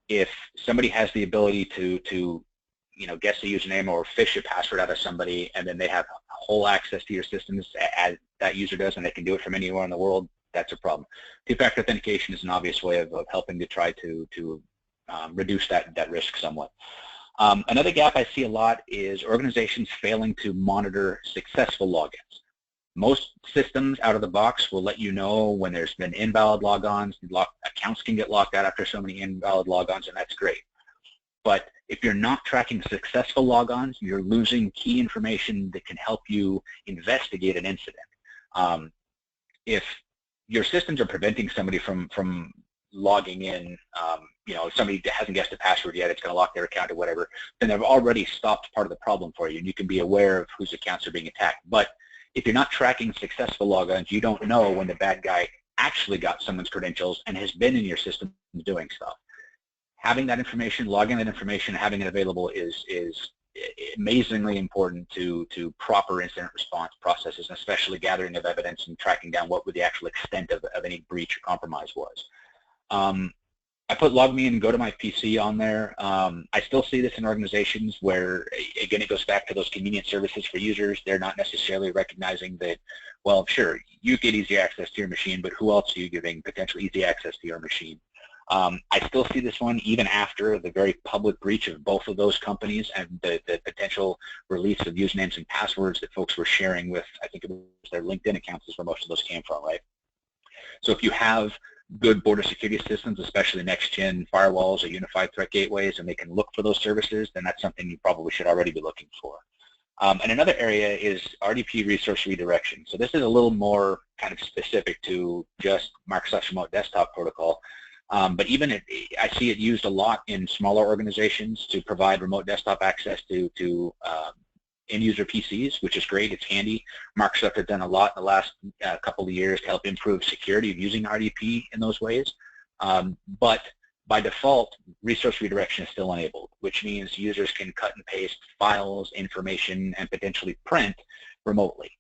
if somebody has the ability to guess a username or fish a password out of somebody, and then they have whole access to your systems as that user does, and they can do it from anywhere in the world, that's a problem. Two-factor authentication is an obvious way of helping to try to reduce that risk somewhat. Another gap I see a lot is organizations failing to monitor successful logins. Most systems out of the box will let you know when there's been invalid logons. Accounts can get locked out after so many invalid logons, and that's great. But if you're not tracking successful logons, you're losing key information that can help you investigate an incident. If your systems are preventing somebody from logging in, you know, if somebody hasn't guessed a password yet, it's going to lock their account or whatever, then they've already stopped part of the problem for you, and you can be aware of whose accounts are being attacked. But if you're not tracking successful logons, you don't know when the bad guy actually got someone's credentials and has been in your system doing stuff. Having that information, logging that information, having it available is amazingly important to proper incident response processes, and especially gathering of evidence and tracking down what the actual extent of any breach or compromise was. I put LogMe and GoToMyPC on there. I still see this in organizations where, again, it goes back to those convenient services for users. They're not necessarily recognizing that, well, sure, you get easy access to your machine, but who else are you giving potential easy access to your machine? I still see this one even after the very public breach of both of those companies and the potential release of usernames and passwords that folks were sharing with, I think it was their LinkedIn accounts is where most of those came from, right? So if you have good border security systems, especially next-gen firewalls or unified threat gateways, and they can look for those services, then that's something you probably should already be looking for. And another area is RDP resource redirection. So this is a little more kind of specific to just Microsoft's remote desktop protocol. But even I see it used a lot in smaller organizations to provide remote desktop access to end-user PCs, which is great. It's handy. Microsoft has done a lot in the last couple of years to help improve security of using RDP in those ways. But by default, resource redirection is still enabled, which means users can cut and paste files, information, and potentially print remotely.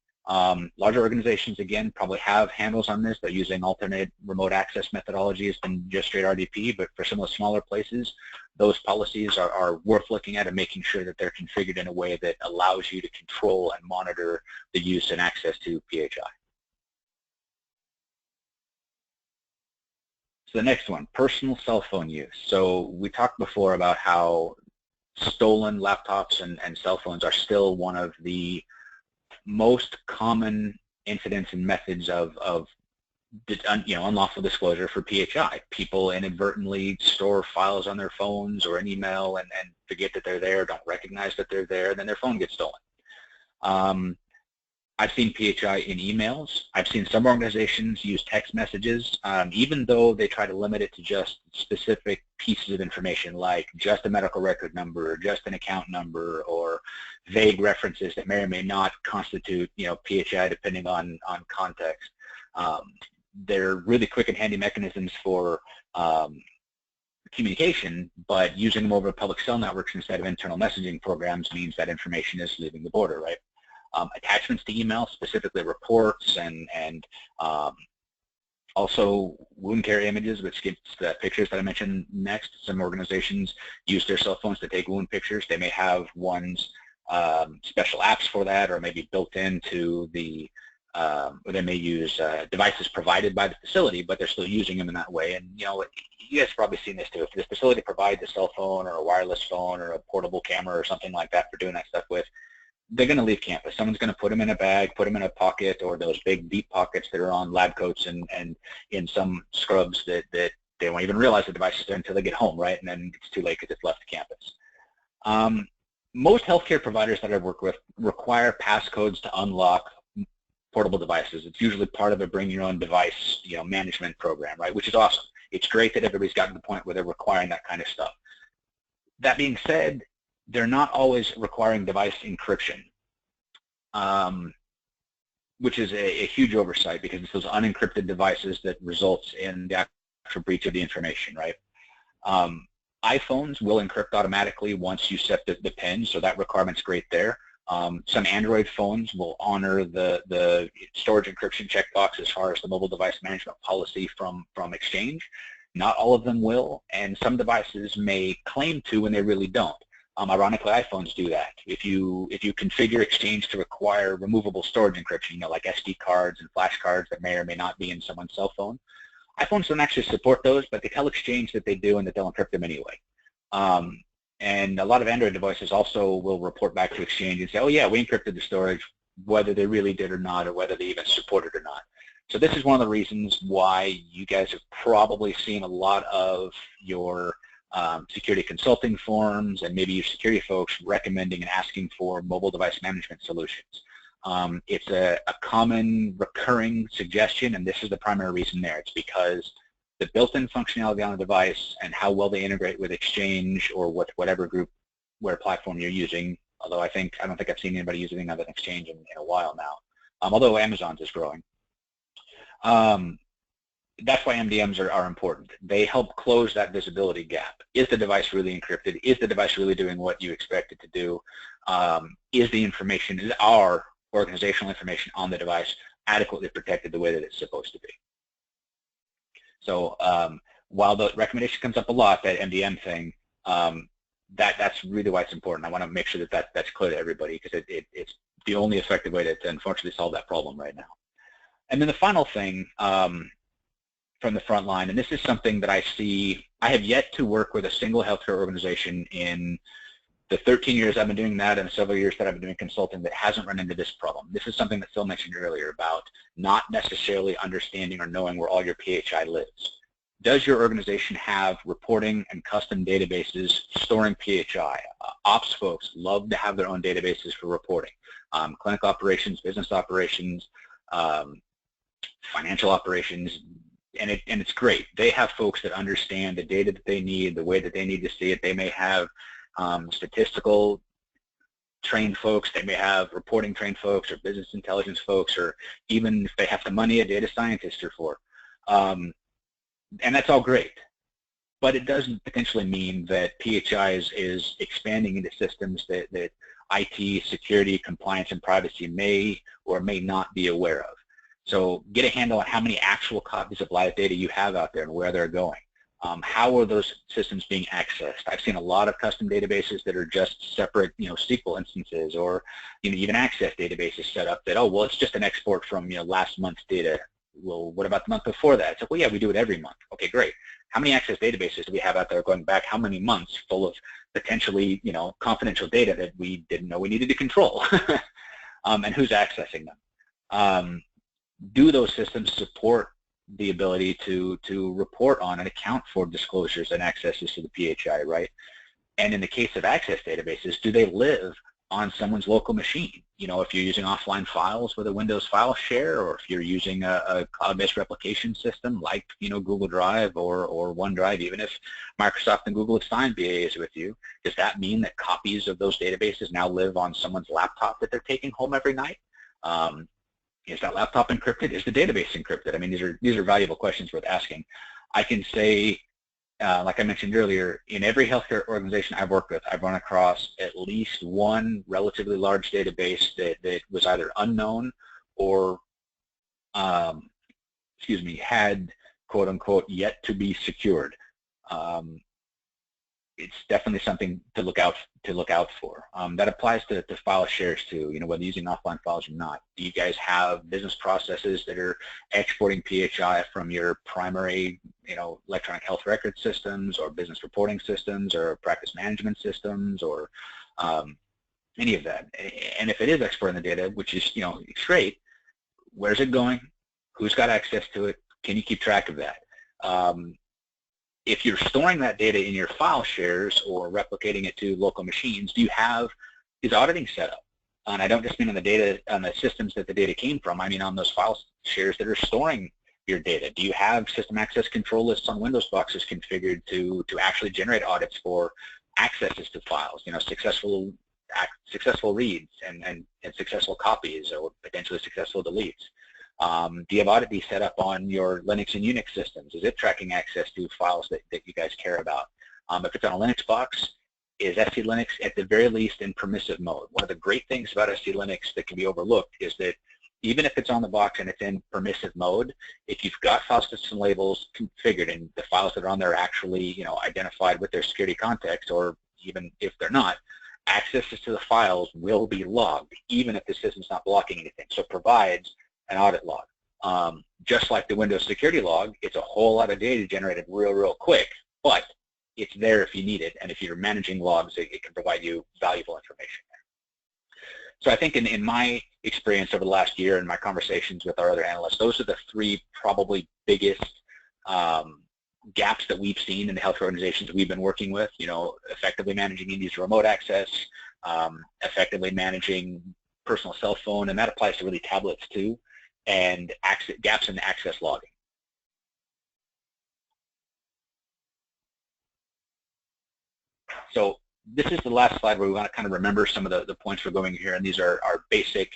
Larger organizations, again, probably have handles on this. They're using alternate remote access methodologies than just straight RDP, but for some of the smaller places, those policies are worth looking at and making sure that they're configured in a way that allows you to control and monitor the use and access to PHI. So the next one, personal cell phone use. So we talked before about how stolen laptops and cell phones are still one of the most common incidents and methods of unlawful disclosure for PHI. People inadvertently store files on their phones or an email and forget that they're there, don't recognize that they're there, then their phone gets stolen. I've seen PHI in emails. I've seen some organizations use text messages, even though they try to limit it to just specific pieces of information, like just a medical record number, or just an account number, or vague references that may or may not constitute, PHI depending on context. They're really quick and handy mechanisms for communication, but using them over public cell networks instead of internal messaging programs means that information is leaving the border, right? Attachments to email, specifically reports and also wound care images, which gets the pictures that I mentioned next. Some organizations use their cell phones to take wound pictures. They may have ones, special apps for that, or maybe built into the, or they may use devices provided by the facility, but they're still using them in that way. And you guys have probably seen this too. If the facility provides a cell phone or a wireless phone or a portable camera or something like that for doing that stuff with, they're going to leave campus. Someone's going to put them in a bag, put them in a pocket, or those big deep pockets that are on lab coats and in some scrubs that they won't even realize the device is there until they get home, right? And then it's too late because it's left campus. Most healthcare providers that I've worked with require passcodes to unlock portable devices. It's usually part of a bring your own device, management program, right? Which is awesome. It's great that everybody's gotten to the point where they're requiring that kind of stuff. That being said, they're not always requiring device encryption, which is a huge oversight because it's those unencrypted devices that results in the actual breach of the information, right? iPhones will encrypt automatically once you set the PIN, so that requirement's great there. Some Android phones will honor the storage encryption checkbox as far as the mobile device management policy from Exchange. Not all of them will, and some devices may claim to when they really don't. Ironically, iPhones do that. If you configure Exchange to require removable storage encryption, like SD cards and flash cards that may or may not be in someone's cell phone, iPhones don't actually support those, but they tell Exchange that they do and that they'll encrypt them anyway. And a lot of Android devices also will report back to Exchange and say, oh yeah, we encrypted the storage, whether they really did or not, or whether they even support it or not. So this is one of the reasons why you guys have probably seen a lot of your security consulting forums, and maybe your security folks recommending and asking for mobile device management solutions. It's a common recurring suggestion, and this is the primary reason there. It's because the built-in functionality on the device and how well they integrate with Exchange or with whatever groupware platform you're using, although I don't think I've seen anybody use anything other than Exchange in a while now, although Amazon's is growing. That's why MDMs are important. They help close that visibility gap. Is the device really encrypted? Is the device really doing what you expect it to do? Is our organizational information on the device adequately protected the way that it's supposed to be? So while the recommendation comes up a lot, that MDM thing, that's really why it's important. I want to make sure that that's clear to everybody, because it's the only effective way to unfortunately solve that problem right now. And then the final thing from the front line, and this is something that I see, I have yet to work with a single healthcare organization in the 13 years I've been doing that and several years that I've been doing consulting that hasn't run into this problem. This is something that Phil mentioned earlier about not necessarily understanding or knowing where all your PHI lives. Does your organization have reporting and custom databases storing PHI? Ops folks love to have their own databases for reporting. Clinical operations, business operations, financial operations, and it's great. They have folks that understand the data that they need, the way that they need to see it. They may have statistical trained folks, they may have reporting trained folks, or business intelligence folks, or even if they have the money, a data scientist or four. And that's all great. But it doesn't potentially mean that PHI is expanding into systems that IT, security, compliance, and privacy may or may not be aware of. So get a handle on how many actual copies of live data you have out there and where they're going. How are those systems being accessed? I've seen a lot of custom databases that are just separate, SQL instances, or even Access databases set up that, oh, well, it's just an export from last month's data. Well, what about the month before that? It's like, well, yeah, we do it every month. Okay, great. How many Access databases do we have out there going back how many months full of potentially, confidential data that we didn't know we needed to control? And who's accessing them? Do those systems support the ability to report on and account for disclosures and accesses to the PHI, right? And in the case of Access databases, do they live on someone's local machine? If you're using offline files with a Windows file share, or if you're using a cloud-based replication system like Google Drive or OneDrive, even if Microsoft and Google have signed BAs with you, does that mean that copies of those databases now live on someone's laptop that they're taking home every night? Is that laptop encrypted? Is the database encrypted? I mean, these are valuable questions worth asking. I can say, like I mentioned earlier, in every healthcare organization I've worked with, I've run across at least one relatively large database that was either unknown or, had quote unquote yet to be secured. It's definitely something to look out for. That applies to file shares too. Whether using offline files or not. Do you guys have business processes that are exporting PHI from your primary, electronic health record systems, or business reporting systems, or practice management systems, or any of that? And if it is exporting the data, which is great, where's it going? Who's got access to it? Can you keep track of that? If you're storing that data in your file shares or replicating it to local machines, is auditing set up? And I don't just mean on the systems that the data came from. I mean on those file shares that are storing your data. Do you have system access control lists on Windows boxes configured to actually generate audits for accesses to files? Successful reads and successful copies, or potentially successful deletes. Do you have audit set up on your Linux and Unix systems? Is it tracking access to files that you guys care about? If it's on a Linux box, is SC Linux at the very least in permissive mode? One of the great things about SC Linux that can be overlooked is that even if it's on the box and it's in permissive mode, if you've got file system labels configured and the files that are on there are actually identified with their security context, or even if they're not, accesses to the files will be logged, even if the system's not blocking anything. So it provides an audit log. Just like the Windows security log, it's a whole lot of data generated real quick, but it's there if you need it, and if you're managing logs, it can provide you valuable information there. So I think in my experience over the last year and my conversations with our other analysts, those are the three probably biggest gaps that we've seen in the healthcare organizations we've been working with, you know, effectively managing these remote access, effectively managing personal cell phone, and that applies to really tablets too, and gaps in access logging. So this is the last slide where we want to kind of remember some of the points we're going here, and these are our basic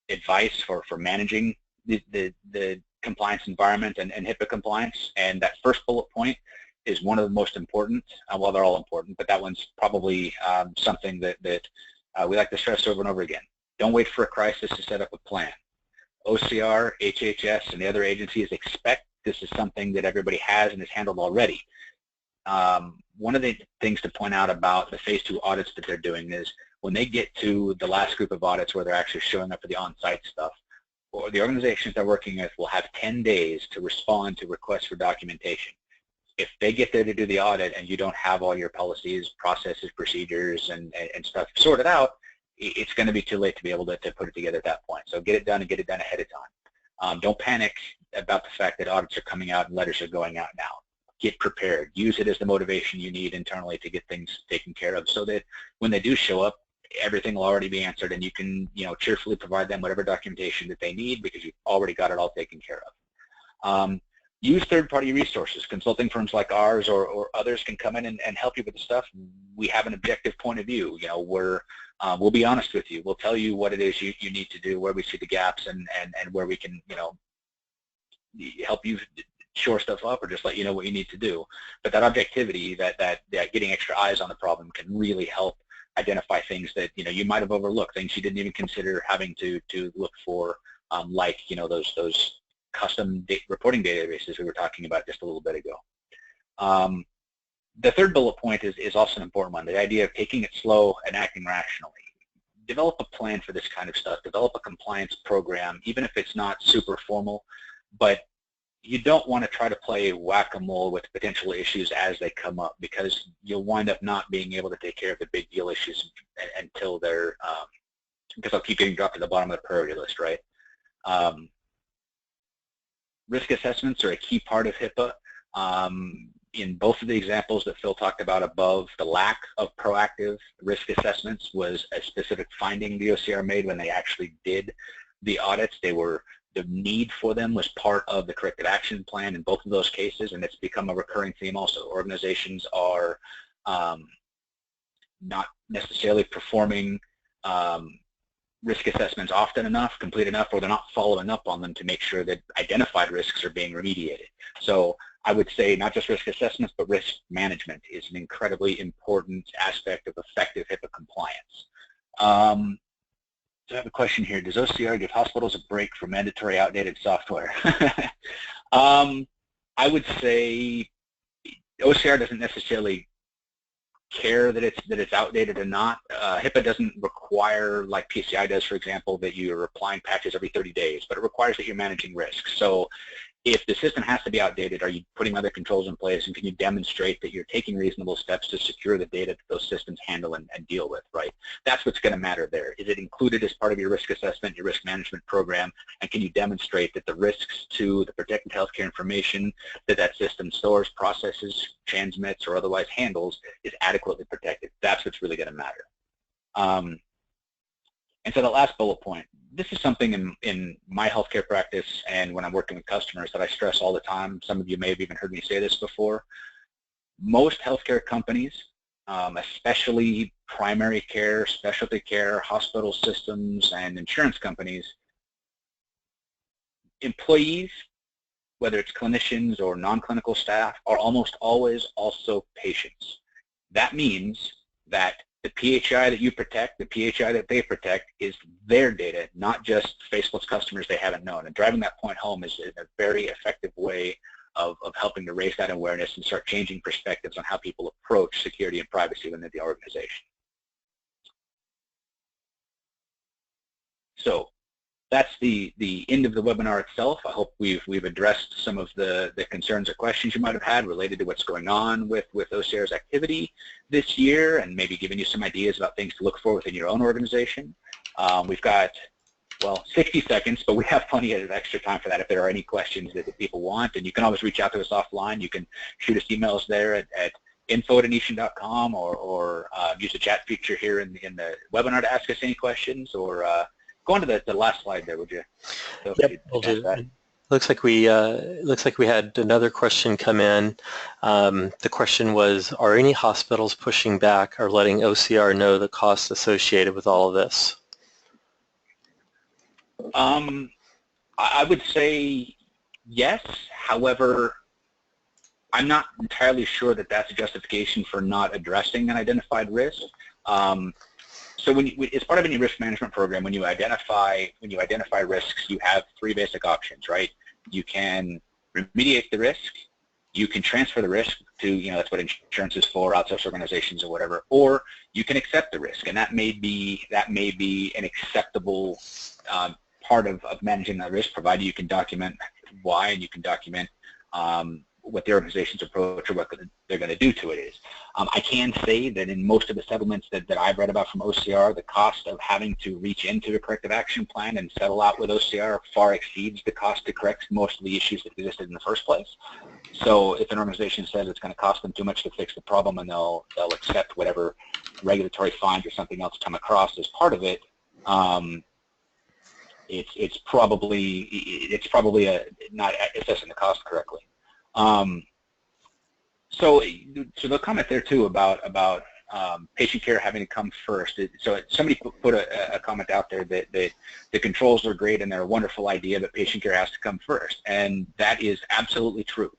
advice for managing the compliance environment and HIPAA compliance. And that first bullet point is one of the most important. Well, they're all important, but that one's probably something that we like to stress over and over again. Don't wait for a crisis to set up a plan. OCR, HHS, and the other agencies expect this is something that everybody has and is handled already. One of the things to point out about the phase 2 audits that they're doing is when they get to the last group of audits where they're actually showing up for the on-site stuff, or the organizations they're working with will have 10 days to respond to requests for documentation. If they get there to do the audit and you don't have all your policies, processes, procedures, and stuff sorted out, it's going to be too late to be able to put it together at that point. So get it done and get it done ahead of time. Don't panic about the fact that audits are coming out and letters are going out now. Get prepared. Use it as the motivation you need internally to get things taken care of so that when they do show up, everything will already be answered and you can, you know, cheerfully provide them whatever documentation that they need because you've already got it all taken care of. Use third-party resources. Consulting firms like ours or others can come in and help you with the stuff. We have an objective point of view. You know, we'll be honest with you. We'll tell you what it is you need to do, where we see the gaps, and where we can, you know, help you shore stuff up or just let you know what you need to do. But that objectivity, that getting extra eyes on the problem can really help identify things that, you know, you might have overlooked, things you didn't even consider having to look for, like, you know, those custom reporting databases we were talking about just a little bit ago. The third bullet point is also an important one, the idea of taking it slow and acting rationally. Develop a plan for this kind of stuff. Develop a compliance program, even if it's not super formal, but you don't want to try to play whack-a-mole with potential issues as they come up because you'll wind up not being able to take care of the big deal issues until they're, because they'll keep getting dropped to the bottom of the priority list, right? Risk assessments are a key part of HIPAA. In both of the examples that Phil talked about above, the lack of proactive risk assessments was a specific finding the OCR made when they actually did the audits. The need for them was part of the corrective action plan in both of those cases, and it's become a recurring theme also. Organizations are not necessarily performing risk assessments often enough, complete enough, or they're not following up on them to make sure that identified risks are being remediated. So I would say not just risk assessments, but risk management is an incredibly important aspect of effective HIPAA compliance. So I have a question here. Does OCR give hospitals a break for mandatory outdated software? I would say OCR doesn't necessarily care that it's outdated or not. HIPAA doesn't require, like PCI does, for example, that you're applying patches every 30 days, but it requires that you're managing risks. So if the system has to be outdated, are you putting other controls in place, and can you demonstrate that you're taking reasonable steps to secure the data that those systems handle and deal with, right? That's what's going to matter there. Is it included as part of your risk assessment, your risk management program, and can you demonstrate that the risks to the protected healthcare information that system stores, processes, transmits, or otherwise handles is adequately protected? That's what's really going to matter. And so the last bullet point, this is something in my healthcare practice and when I'm working with customers that I stress all the time. Some of you may have even heard me say this before. Most healthcare companies, especially primary care, specialty care, hospital systems, and insurance companies, employees, whether it's clinicians or non-clinical staff, are almost always also patients. That means that the PHI that you protect, the PHI that they protect, is their data, not just Facebook's customers they haven't known. And driving that point home is a very effective way of helping to raise that awareness and start changing perspectives on how people approach security and privacy within the organization. So that's the end of the webinar itself. I hope we've addressed some of the concerns or questions you might have had related to what's going on with OCR's activity this year, and maybe given you some ideas about things to look for within your own organization. We've got well, 60 seconds, but we have plenty of extra time for that if there are any questions that people want. And you can always reach out to us offline. You can shoot us emails there at info@anitian.com or use the chat feature here in the webinar to ask us any questions, or go on to the last slide there, would you? So Yep, we'll do. That. Looks like we had another question come in. The question was, are any hospitals pushing back or letting OCR know the costs associated with all of this? I would say yes. However, I'm not entirely sure that that's a justification for not addressing an identified risk. So as part of any risk management program, when you identify risks, you have three basic options, right? You can remediate the risk, you can transfer the risk to, that's what insurance is for, outsource organizations or whatever, or you can accept the risk, and that may be an acceptable part of managing that risk, provided you can document why and you can document what the organization's approach or what they're going to do to it is. I can say that in most of the settlements that I've read about from OCR, the cost of having to reach into a corrective action plan and settle out with OCR far exceeds the cost to correct most of the issues that existed in the first place. So if an organization says it's going to cost them too much to fix the problem, and they'll accept whatever regulatory fines or something else come across as part of it, it's probably not assessing the cost correctly. So the comment there too about patient care having to come first. So somebody put a comment out there that the controls are great and they're a wonderful idea, but patient care has to come first, and that is absolutely true.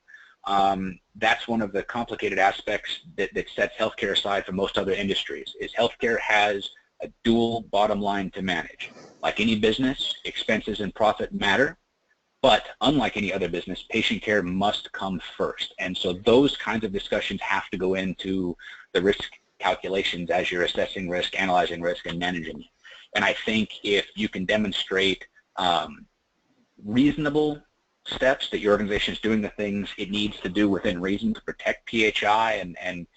That's one of the complicated aspects that sets healthcare aside from most other industries. Is healthcare has a dual bottom line to manage. Like any business, expenses and profit matter. But unlike any other business, patient care must come first. And so those kinds of discussions have to go into the risk calculations as you're assessing risk, analyzing risk, and managing it. And I think if you can demonstrate reasonable steps that your organization is doing the things it needs to do within reason to protect PHI and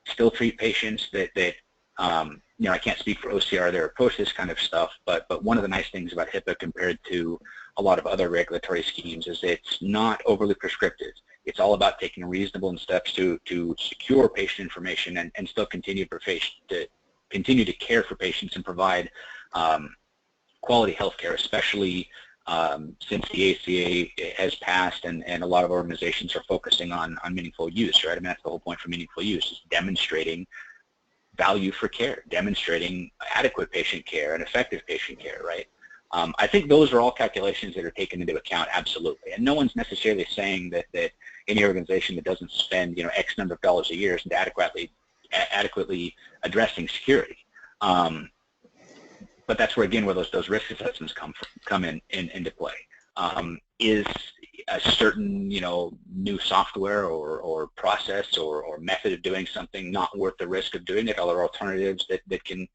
still treat patients that I can't speak for OCR, their approach to this kind of stuff, but one of the nice things about HIPAA compared to a lot of other regulatory schemes is it's not overly prescriptive. It's all about taking reasonable steps to secure patient information and still continue to care for patients and provide quality health care, especially since the ACA has passed and a lot of organizations are focusing on meaningful use, right? I mean, that's the whole point for meaningful use, is demonstrating value for care, demonstrating adequate patient care and effective patient care, right? I think those are all calculations that are taken into account, absolutely. And no one's necessarily saying that any organization that doesn't spend, X number of dollars a year isn't adequately addressing security. But that's where, again, where those risk assessments come into play. Is a certain, new software or process or method of doing something not worth the risk of doing it? Are there alternatives that can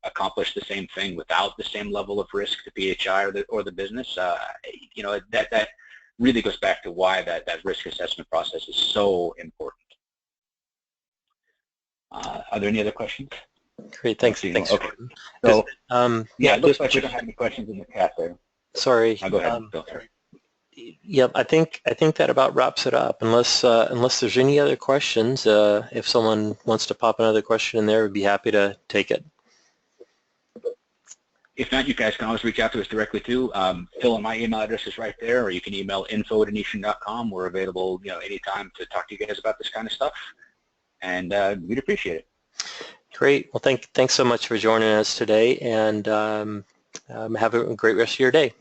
accomplish the same thing without the same level of risk to PHI or the business? That really goes back to why that risk assessment process is so important. Are there any other questions? Great, thanks. Okay. So, it looks like we don't have any questions in the chat there. Sorry. Go ahead, Phil. Yep, I think that about wraps it up. Unless there's any other questions, if someone wants to pop another question in there, we'd be happy to take it. If not, you guys can always reach out to us directly too. Phil and my email address is right there, or you can email info@anitian.com. We're available, anytime to talk to you guys about this kind of stuff, and we'd appreciate it. Great. Well, thanks so much for joining us today, and have a great rest of your day.